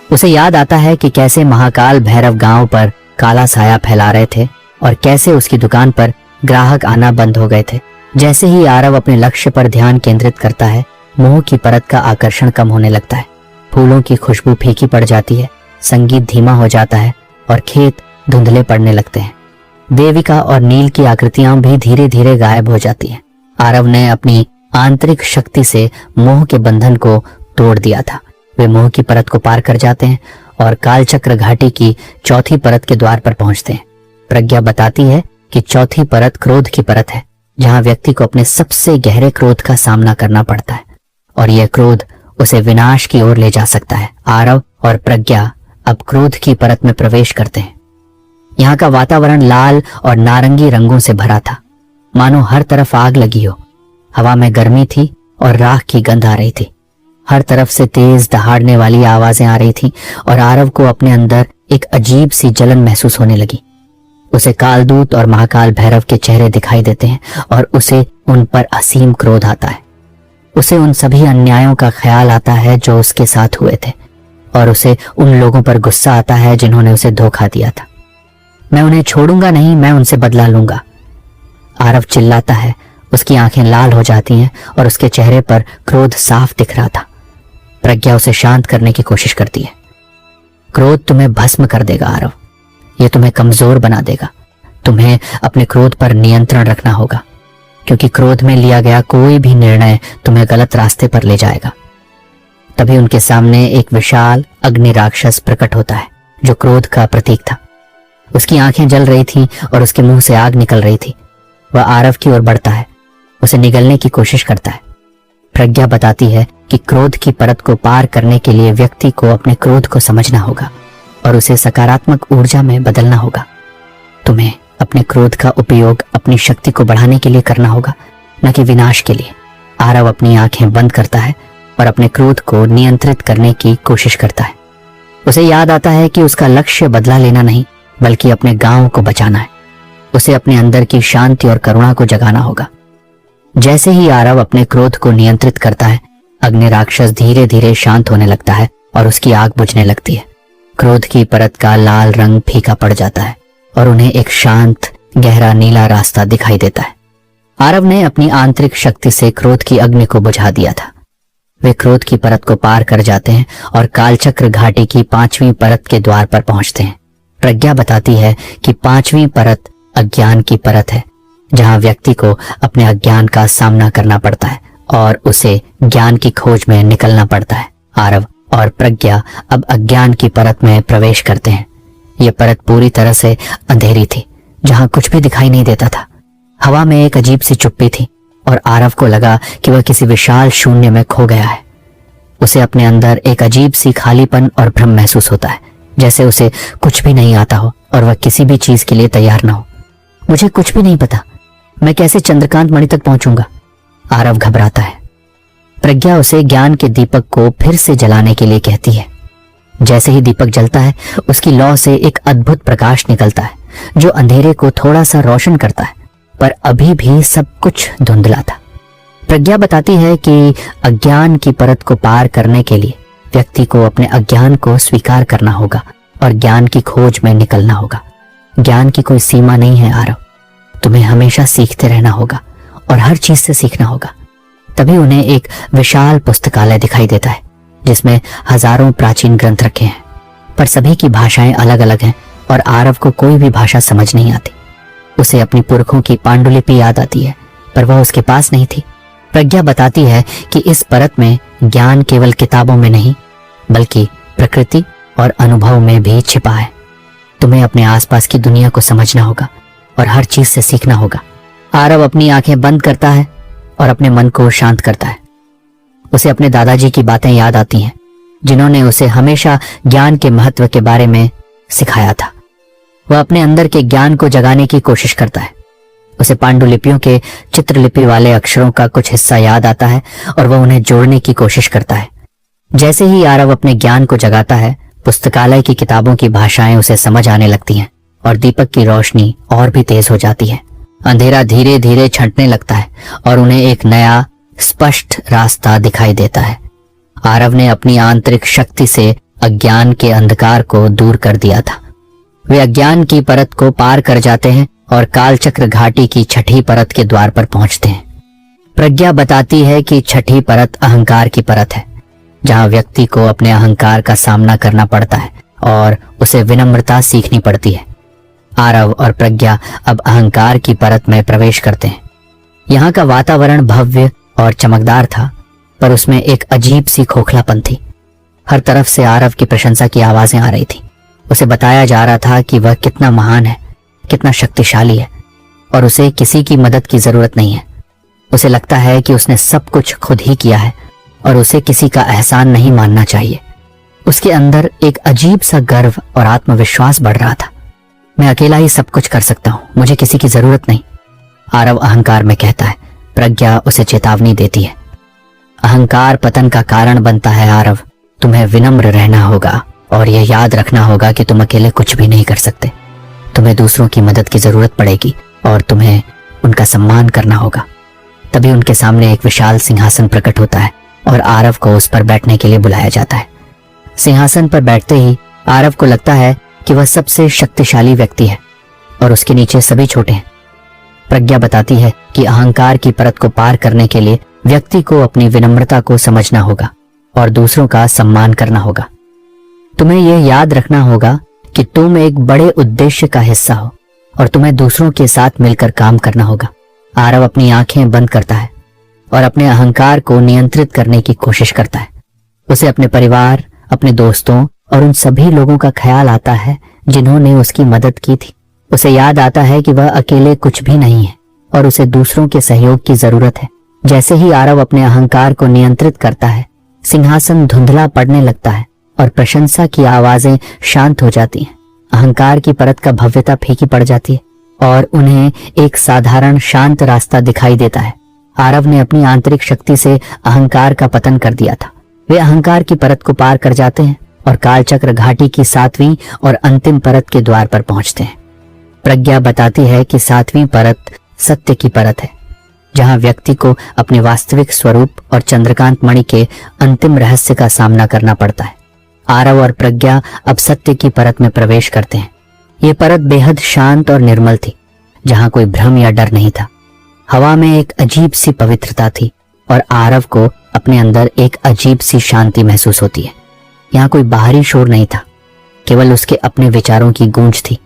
उसे याद आता है कि कैसे महाकाल भैरव गांव पर काला साया फैला रहे थे और कैसे उसकी दुकान पर ग्राहक आना बंद हो गए थे। जैसे ही आरव अपने लक्ष्य पर ध्यान केंद्रित करता है, मोह की परत का आकर्षण कम होने लगता है। फूलों की खुशबू फीकी पड़ जाती है, संगीत धीमा हो जाता है और खेत धुंधले पड़ने लगते हैं। देविका और नील की आकृतियां भी धीरे धीरे गायब हो जाती हैं। आरव ने अपनी आंतरिक शक्ति से मोह के बंधन को तोड़ दिया था। वे मोह की परत को पार कर जाते हैं और कालचक्र घाटी की चौथी परत के द्वार पर पहुंचते हैं। प्रज्ञा बताती है कि चौथी परत क्रोध की परत है, जहां व्यक्ति को अपने सबसे गहरे क्रोध का सामना करना पड़ता है और यह क्रोध उसे विनाश की ओर ले जा सकता है। आरव और प्रज्ञा अब क्रोध की परत में प्रवेश करते हैं। यहाँ का वातावरण लाल और नारंगी रंगों से भरा था, मानो हर तरफ आग लगी हो। हवा में गर्मी थी और राख की गंध आ रही थी। हर तरफ से तेज दहाड़ने वाली आवाजें आ रही थीं और आरव को अपने अंदर एक अजीब सी जलन महसूस होने लगी। उसे कालदूत और महाकाल भैरव के चेहरे दिखाई देते हैं और उसे उन पर असीम क्रोध आता है। उसे उन सभी अन्यायों का ख्याल आता है जो उसके साथ हुए थे और उसे उन लोगों पर गुस्सा आता है जिन्होंने उसे धोखा दिया था। मैं उन्हें छोड़ूंगा नहीं, मैं उनसे बदला लूंगा, आरव चिल्लाता है। उसकी आंखें लाल हो जाती हैं और उसके चेहरे पर क्रोध साफ दिख रहा था। प्रज्ञा उसे शांत करने की कोशिश करती है। क्रोध तुम्हें भस्म कर देगा आरव, यह तुम्हें कमजोर बना देगा। तुम्हें अपने क्रोध पर नियंत्रण रखना होगा, क्योंकि क्रोध में लिया गया कोई भी निर्णय तुम्हें गलत रास्ते पर ले जाएगा। तभी उनके सामने एक विशाल अग्नि राक्षस प्रकट होता है, जो क्रोध का प्रतीक था। उसकी आंखें जल रही थीं और उसके मुंह से आग निकल रही थी। वह आरव की ओर बढ़ता है, उसे निगलने की कोशिश करता है। प्रज्ञा बताती है कि क्रोध की परत को पार करने के लिए व्यक्ति को अपने क्रोध को समझना होगा और उसे सकारात्मक ऊर्जा में बदलना होगा। तुम्हें अपने क्रोध का उपयोग अपनी शक्ति को बढ़ाने के लिए करना होगा, न कि विनाश के लिए। आरव अपनी आंखें बंद करता है और अपने क्रोध को नियंत्रित करने की कोशिश करता है। उसे याद आता है कि उसका लक्ष्य बदला लेना नहीं, बल्कि अपने गांव को बचाना है। उसे अपने अंदर की शांति और करुणा को जगाना होगा। जैसे ही आरव अपने क्रोध को नियंत्रित करता है, अग्नि राक्षस धीरे धीरे शांत होने लगता है और उसकी आग बुझने लगती है। क्रोध की परत का लाल रंग फीका पड़ जाता है और उन्हें एक शांत गहरा नीला रास्ता दिखाई देता है। आरव ने अपनी आंतरिक शक्ति से क्रोध की अग्नि को बुझा दिया था। वे क्रोध की परत को पार कर जाते हैं और कालचक्र घाटी की 5वीं परत के द्वार पर पहुंचते हैं। प्रज्ञा बताती है कि 5वीं परत अज्ञान की परत है, जहां व्यक्ति को अपने अज्ञान का सामना करना पड़ता है और उसे ज्ञान की खोज में निकलना पड़ता है। आरव और प्रज्ञा अब अज्ञान की परत में प्रवेश करते हैं। यह परत पूरी तरह से अंधेरी थी, जहां कुछ भी दिखाई नहीं देता था। हवा में एक अजीब सी चुप्पी थी और आरव को लगा कि वह किसी विशाल शून्य में खो गया है। उसे अपने अंदर एक अजीब सी खालीपन और भ्रम महसूस होता है, जैसे उसे कुछ भी नहीं आता हो और वह किसी भी चीज के लिए तैयार न हो। मुझे कुछ भी नहीं पता, मैं कैसे चंद्रकांत मणि तक पहुंचूंगा, आरव घबराता है। प्रज्ञा उसे ज्ञान के दीपक को फिर से जलाने के लिए कहती है। जैसे ही दीपक जलता है, उसकी लौ से एक अद्भुत प्रकाश निकलता है, जो अंधेरे को थोड़ा सा रोशन करता है, पर अभी भी सब कुछ धुंधला था। प्रज्ञा बताती है कि अज्ञान की परत को पार करने के लिए व्यक्ति को अपने अज्ञान को स्वीकार करना होगा और ज्ञान की खोज में निकलना होगा। ज्ञान की कोई सीमा नहीं है आरव, तुम्हें हमेशा सीखते रहना होगा और हर चीज से सीखना होगा। तभी उन्हें एक विशाल पुस्तकालय दिखाई देता है, जिसमें हजारों प्राचीन ग्रंथ रखे हैं, पर सभी की भाषाएं अलग अलग हैं और आरव को कोई भी भाषा समझ नहीं आती। उसे अपनी पुरखों की पांडुलिपि याद आती है, पर वह उसके पास नहीं थी। प्रज्ञा बताती है कि इस परत में ज्ञान केवल किताबों में नहीं, बल्कि प्रकृति और अनुभव में भी छिपा है। तुम्हें अपने आसपास की दुनिया को समझना होगा और हर चीज से सीखना होगा। आरव अपनी आंखें बंद करता है और अपने मन को शांत करता है। उसे अपने दादाजी की बातें याद आती हैं, जिन्होंने उसे हमेशा ज्ञान के महत्व के बारे में सिखाया था। वह अपने अंदर के ज्ञान को जगाने की कोशिश करता है। उसे पांडुलिपियों के चित्रलिपि वाले अक्षरों का कुछ हिस्सा याद आता है और वह उन्हें जोड़ने की कोशिश करता है। जैसे ही आरव अपने ज्ञान को जगाता है, पुस्तकालय की किताबों की भाषाएं उसे समझ आने लगती हैं और दीपक की रोशनी और भी तेज हो जाती है। अंधेरा धीरे धीरे छंटने लगता है और उन्हें एक नया स्पष्ट रास्ता दिखाई देता है। आरव ने अपनी आंतरिक शक्ति से अज्ञान के अंधकार को दूर कर दिया था। वे अज्ञान की परत को पार कर जाते हैं और कालचक्र घाटी की छठी परत के द्वार पर पहुंचते हैं। प्रज्ञा बताती है कि छठी परत अहंकार की परत है, जहां व्यक्ति को अपने अहंकार का सामना करना पड़ता है और उसे विनम्रता सीखनी पड़ती है। आरव और प्रज्ञा अब अहंकार की परत में प्रवेश करते हैं। यहाँ का वातावरण भव्य और चमकदार था, पर उसमें एक अजीब सी खोखलापन थी। हर तरफ से आरव की प्रशंसा की आवाजें आ रही थी। उसे बताया जा रहा था कि वह कितना महान है, कितना शक्तिशाली है और उसे किसी की मदद की जरूरत नहीं है। उसे लगता है कि उसने सब कुछ खुद ही किया है और उसे किसी का एहसान नहीं मानना चाहिए। उसके अंदर एक अजीब सा गर्व और आत्मविश्वास बढ़ रहा था। मैं अकेला ही सब कुछ कर सकता हूं, मुझे किसी की जरूरत नहीं, आरव अहंकार में कहता है। प्रज्ञा उसे चेतावनी देती है। अहंकार पतन का कारण बनता है आरव। तुम्हें विनम्र रहना होगा और यह याद रखना होगा कि तुम अकेले कुछ भी नहीं कर सकते। तुम्हें दूसरों की मदद की जरूरत पड़ेगी और तुम्हें उनका सम्मान करना होगा। तभी उनके सामने एक विशाल सिंहासन प्रकट होता है और आरव को उस पर बैठने के लिए बुलाया जाता है। सिंहासन पर बैठते ही आरव को लगता है कि वह सबसे शक्तिशाली व्यक्ति है और उसके नीचे सभी छोटे हैं। प्रज्ञा बताती है कि अहंकार की परत को पार करने के लिए व्यक्ति को अपनी विनम्रता को समझना होगा और दूसरों का सम्मान करना होगा। तुम्हें यह याद रखना होगा कि तुम एक बड़े उद्देश्य का हिस्सा हो और तुम्हें दूसरों के साथ मिलकर काम करना होगा। आरव अपनी आंखें बंद करता है और अपने अहंकार को नियंत्रित करने की कोशिश करता है। उसे अपने परिवार, अपने दोस्तों और उन सभी लोगों का ख्याल आता है जिन्होंने उसकी मदद की थी। उसे याद आता है कि वह अकेले कुछ भी नहीं है और उसे दूसरों के सहयोग की जरूरत है। जैसे ही आरव अपने अहंकार को नियंत्रित करता है, सिंहासन धुंधला पड़ने लगता है और प्रशंसा की आवाजें शांत हो जाती हैं। अहंकार की परत का भव्यता फीकी पड़ जाती है और उन्हें एक साधारण शांत रास्ता दिखाई देता है। आरव ने अपनी आंतरिक शक्ति से अहंकार का पतन कर दिया था। वे अहंकार की परत को पार कर जाते हैं और कालचक्र घाटी की 7वीं और अंतिम परत के द्वार पर पहुंचते हैं। प्रज्ञा बताती है कि 7वीं परत सत्य की परत है, जहां व्यक्ति को अपने वास्तविक स्वरूप और चंद्रकांत मणि के अंतिम रहस्य का सामना करना पड़ता है। आरव और प्रज्ञा अब सत्य की परत में प्रवेश करते हैं। ये परत बेहद शांत और निर्मल थी, जहां कोई भ्रम या डर नहीं था। हवा में एक अजीब सी पवित्रता थी और आरव को अपने अंदर एक अजीब सी शांति महसूस होती है। यहाँ कोई बाहरी शोर नहीं था, केवल उसके अपने विचारों की गूंज थी।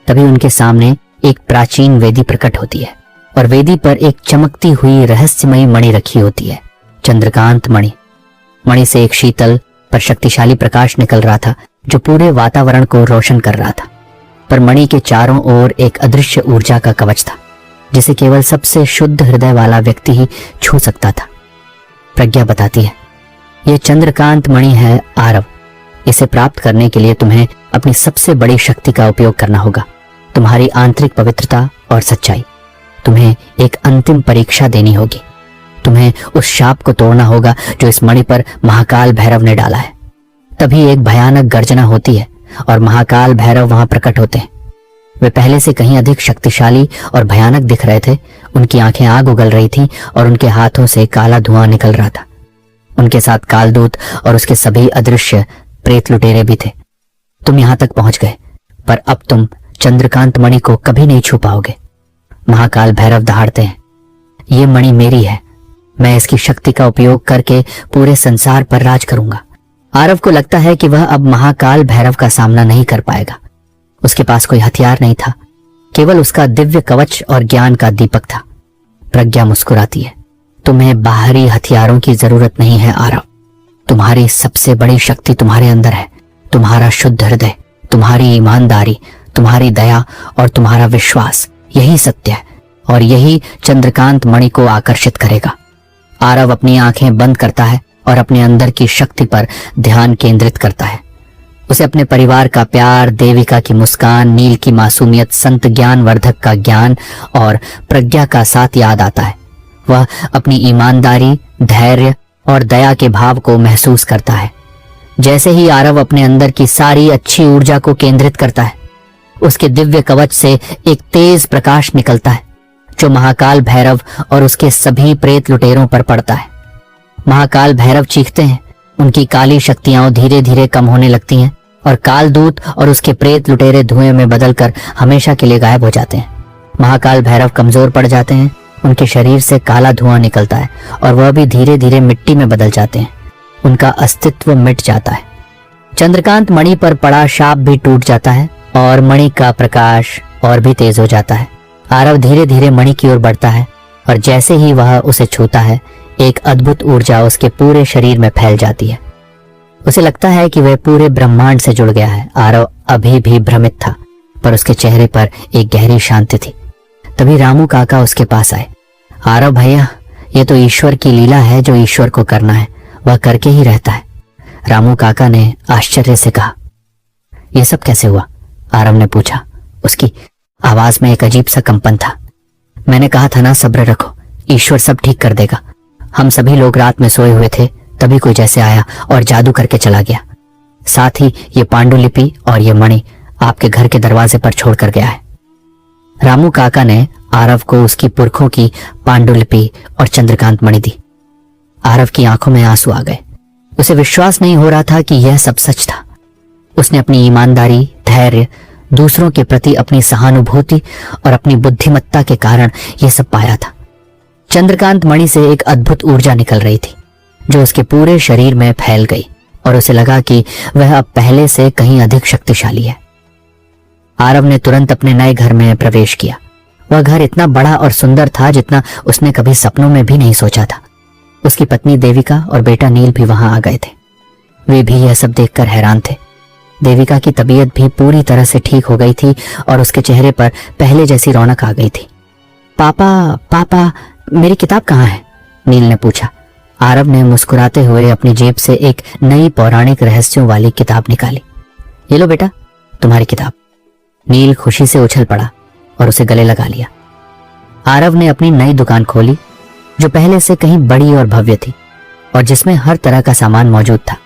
तभी उनके सामने एक प्राचीन वेदी प्रकट होती है और वेदी पर एक चमकती हुई रहस्यमयी मणि रखी होती है, चंद्रकांत मणि। मणि से एक शीतल पर शक्तिशाली प्रकाश निकल रहा था जो पूरे वातावरण को रोशन कर रहा था। पर मणि के चारों ओर एक अदृश्य ऊर्जा का कवच था, जिसे केवल सबसे शुद्ध हृदय वाला व्यक्ति ही छू सकता था। प्रज्ञा बताती है, यह चंद्रकांत मणि है आरव। इसे प्राप्त करने के लिए तुम्हें अपनी सबसे बड़ी शक्ति का उपयोग करना होगा, तुम्हारी आंतरिक पवित्रता और सच्चाई। तुम्हें एक अंतिम परीक्षा देनी होगी। तुम्हें उस शाप को तोड़ना होगा जो इस मणि पर महाकाल भैरव ने डाला है। तभी एक भयानक गर्जना होती है और महाकाल भैरव वहां प्रकट होते हैं। वे पहले से कहीं अधिक शक्तिशाली और भयानक दिख रहे थे। उनकी आंखें आग उगल रही थीं और उनके हाथों से काला धुआं निकल रहा था। उनके साथ कालदूत और उसके सभी अदृश्य प्रेत लुटेरे भी थे। तुम यहां तक पहुंच गए, पर अब तुम चंद्रकांत मणि को कभी नहीं छू पाओगे। महाकाल भैरव दहाड़ते हैं, ये मणि मेरी है, मैं इसकी शक्ति का उपयोग करके पूरे संसार पर राज करूंगा। आरव को लगता है कि वह अब महाकाल भैरव का सामना नहीं कर पाएगा। उसके पास कोई हथियार नहीं था, केवल उसका दिव्य कवच और ज्ञान का दीपक था। प्रज्ञा मुस्कुराती है, तुम्हें बाहरी हथियारों की जरूरत नहीं है आरव। तुम्हारी सबसे बड़ी शक्ति तुम्हारे अंदर है। तुम्हारा शुद्ध हृदय, तुम्हारी ईमानदारी, तुम्हारी दया और तुम्हारा विश्वास, यही सत्य है और यही चंद्रकांत मणि को आकर्षित करेगा। आरव अपनी आंखें बंद करता है और अपने अंदर की शक्ति पर ध्यान केंद्रित करता है। उसे अपने परिवार का प्यार, देविका की मुस्कान, नील की मासूमियत, संत ज्ञानवर्धक का ज्ञान और प्रज्ञा का साथ याद आता है। वह अपनी ईमानदारी, धैर्य और दया के भाव को महसूस करता है। जैसे ही आरव अपने अंदर की सारी अच्छी ऊर्जा को केंद्रित करता है, उसके दिव्य कवच से एक तेज प्रकाश निकलता है जो महाकाल भैरव और उसके सभी प्रेत लुटेरों पर पड़ता है। महाकाल भैरव चीखते हैं, उनकी काली शक्तियां धीरे धीरे कम होने लगती हैं और कालदूत और उसके प्रेत लुटेरे धुएं में बदलकर हमेशा के लिए गायब हो जाते हैं। महाकाल भैरव कमजोर पड़ जाते हैं, उनके शरीर से काला धुआं निकलता है और वह भी धीरे धीरे मिट्टी में बदल जाते हैं। उनका अस्तित्व मिट जाता है। चंद्रकांत मणि पर पड़ा शाप भी टूट जाता है और मणि का प्रकाश और भी तेज हो जाता है। आरव धीरे धीरे मणि की ओर बढ़ता है और जैसे ही वह उसे छूता है, एक अद्भुत ऊर्जा उसके पूरे शरीर में फैल जाती है। उसे लगता है कि वह पूरे ब्रह्मांड से जुड़ गया है। आरव अभी भी भ्रमित था, पर उसके चेहरे पर एक गहरी शांति थी। तभी रामू काका उसके पास आए। आरव भैया, ये तो ईश्वर की लीला है, जो ईश्वर को करना है वह करके ही रहता है। रामू काका ने आश्चर्य से कहा। यह सब कैसे हुआ? आरव ने पूछा। उसकी आवाज में एक अजीब सा कंपन था। मैंने कहा था ना, सब्र रखो, ईश्वर सब ठीक कर देगा। हम सभी लोग रात में सोए हुए थे, तभी कोई जैसे आया और जादू करके चला गया। साथ ही ये पांडुलिपि और ये मणि आपके घर के दरवाजे पर छोड़ कर गया है। रामू काका ने आरव को उसकी पुरखों की पांडुलिपि और चंद्रकांत मणि दी। आरव की आंखों में आंसू आ गए। उसे विश्वास नहीं हो रहा था कि यह सब सच था। उसने अपनी ईमानदारी, धैर्य, दूसरों के प्रति अपनी सहानुभूति और अपनी बुद्धिमत्ता के कारण यह सब पाया था। चंद्रकांत मणि से एक अद्भुत ऊर्जा निकल रही थी, जो उसके पूरे शरीर में फैल गई और उसे लगा कि वह अब पहले से कहीं अधिक शक्तिशाली है। आरव ने तुरंत अपने नए घर में प्रवेश किया। वह घर इतना बड़ा और सुंदर था जितना उसने कभी सपनों में भी नहीं सोचा था। उसकी पत्नी देविका और बेटा नील भी वहां आ गए थे। वे भी यह सब देखकर हैरान थे। देविका की तबीयत भी पूरी तरह से ठीक हो गई थी और उसके चेहरे पर पहले जैसी रौनक आ गई थी। पापा, पापा, मेरी किताब कहाँ है? नील ने पूछा। आरव ने मुस्कुराते हुए अपनी जेब से एक नई पौराणिक रहस्यों वाली किताब निकाली। ये लो बेटा, तुम्हारी किताब। नील खुशी से उछल पड़ा और उसे गले लगा लिया। आरव ने अपनी नई दुकान खोली, जो पहले से कहीं बड़ी और भव्य थी और जिसमें हर तरह का सामान मौजूद था।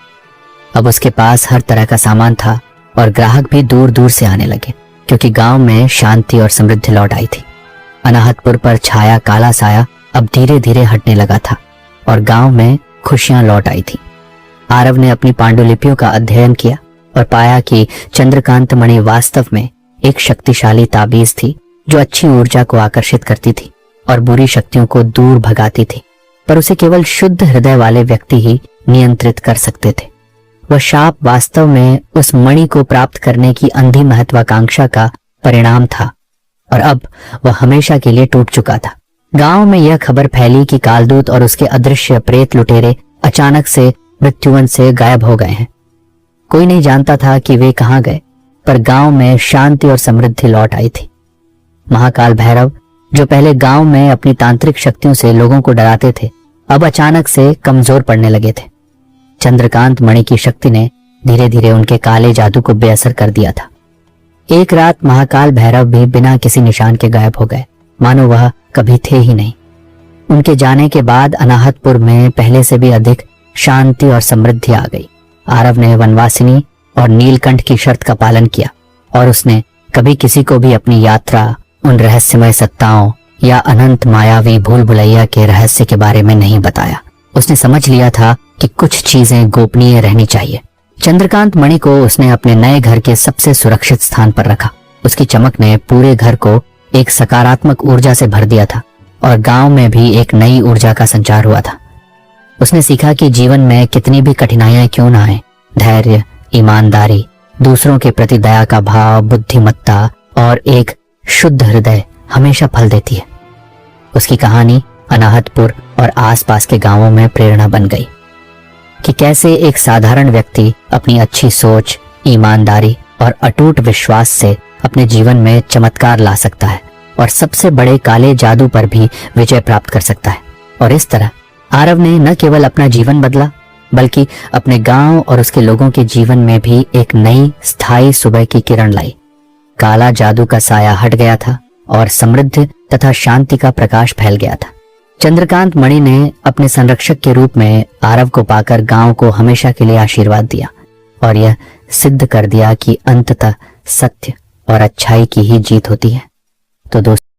अब उसके पास हर तरह का सामान था और ग्राहक भी दूर दूर से आने लगे, क्योंकि गांव में शांति और समृद्धि लौट आई थी। अनाहतपुर पर छाया काला साया अब धीरे धीरे हटने लगा था और गांव में खुशियां लौट आई थी। आरव ने अपनी पांडुलिपियों का अध्ययन किया और पाया कि चंद्रकांत मणि वास्तव में एक शक्तिशाली ताबीज थी, जो अच्छी ऊर्जा को आकर्षित करती थी और बुरी शक्तियों को दूर भगाती थी। पर उसे केवल शुद्ध हृदय वाले व्यक्ति ही नियंत्रित कर सकते थे। वह शाप वास्तव में उस मणि को प्राप्त करने की अंधी महत्वाकांक्षा का परिणाम था और अब वह हमेशा के लिए टूट चुका था। गांव में यह खबर फैली कि कालदूत और उसके अदृश्य प्रेत लुटेरे अचानक से मृत्युवन से गायब हो गए हैं। कोई नहीं जानता था कि वे कहां गए, पर गांव में शांति और समृद्धि लौट आई थी। महाकाल भैरव, जो पहले गांव में अपनी तांत्रिक शक्तियों से लोगों को डराते थे, अब अचानक से कमजोर पड़ने लगे थे। चंद्रकांत मणि की शक्ति ने धीरे धीरे उनके काले जादू को बेअसर कर दिया था। एक रात महाकाल भैरव भी बिना किसी निशान के गायब हो गए, मानो वह कभी थे ही नहीं। उनके जाने के बाद अनाहतपुर में पहले से भी अधिक शांति और समृद्धि आ गई। आरव ने वनवासिनी और नीलकंठ की शर्त का पालन किया और उसने कभी किसी को भी अपनी यात्रा, उन रहस्यमय सत्ताओं या अनंत मायावी भूल भुलैया के रहस्य के बारे में नहीं बताया। उसने समझ लिया था कि कुछ चीजें गोपनीय रहनी चाहिए। चंद्रकांत मणि को उसने अपने नए घर के सबसे सुरक्षित स्थान पर रखा। उसकी चमक ने पूरे घर को एक सकारात्मक ऊर्जा से भर दिया था और गांव में भी एक नई ऊर्जा का संचार हुआ था। उसने सीखा कि जीवन में कितनी भी कठिनाइयां क्यों ना आए, धैर्य, ईमानदारी, दूसरों के प्रति दया का भाव, बुद्धिमत्ता और एक शुद्ध हृदय हमेशा फल देती है। उसकी कहानी अनाहतपुर और आसपास के गांवों में प्रेरणा बन गई कि कैसे एक साधारण व्यक्ति अपनी अच्छी सोच, ईमानदारी और अटूट विश्वास से अपने जीवन में चमत्कार ला सकता है और सबसे बड़े काले जादू पर भी विजय प्राप्त कर सकता है। और इस तरह आरव ने न केवल अपना जीवन बदला, बल्कि अपने गांव और उसके लोगों के जीवन में भी एक नई स्थायी सुबह की किरण लाई। काला जादू का साया हट गया था और समृद्धि तथा शांति का प्रकाश फैल गया था। चंद्रकांत मणि ने अपने संरक्षक के रूप में आरव को पाकर गांव को हमेशा के लिए आशीर्वाद दिया और यह सिद्ध कर दिया कि अंततः सत्य और अच्छाई की ही जीत होती है। तो दोस्तों,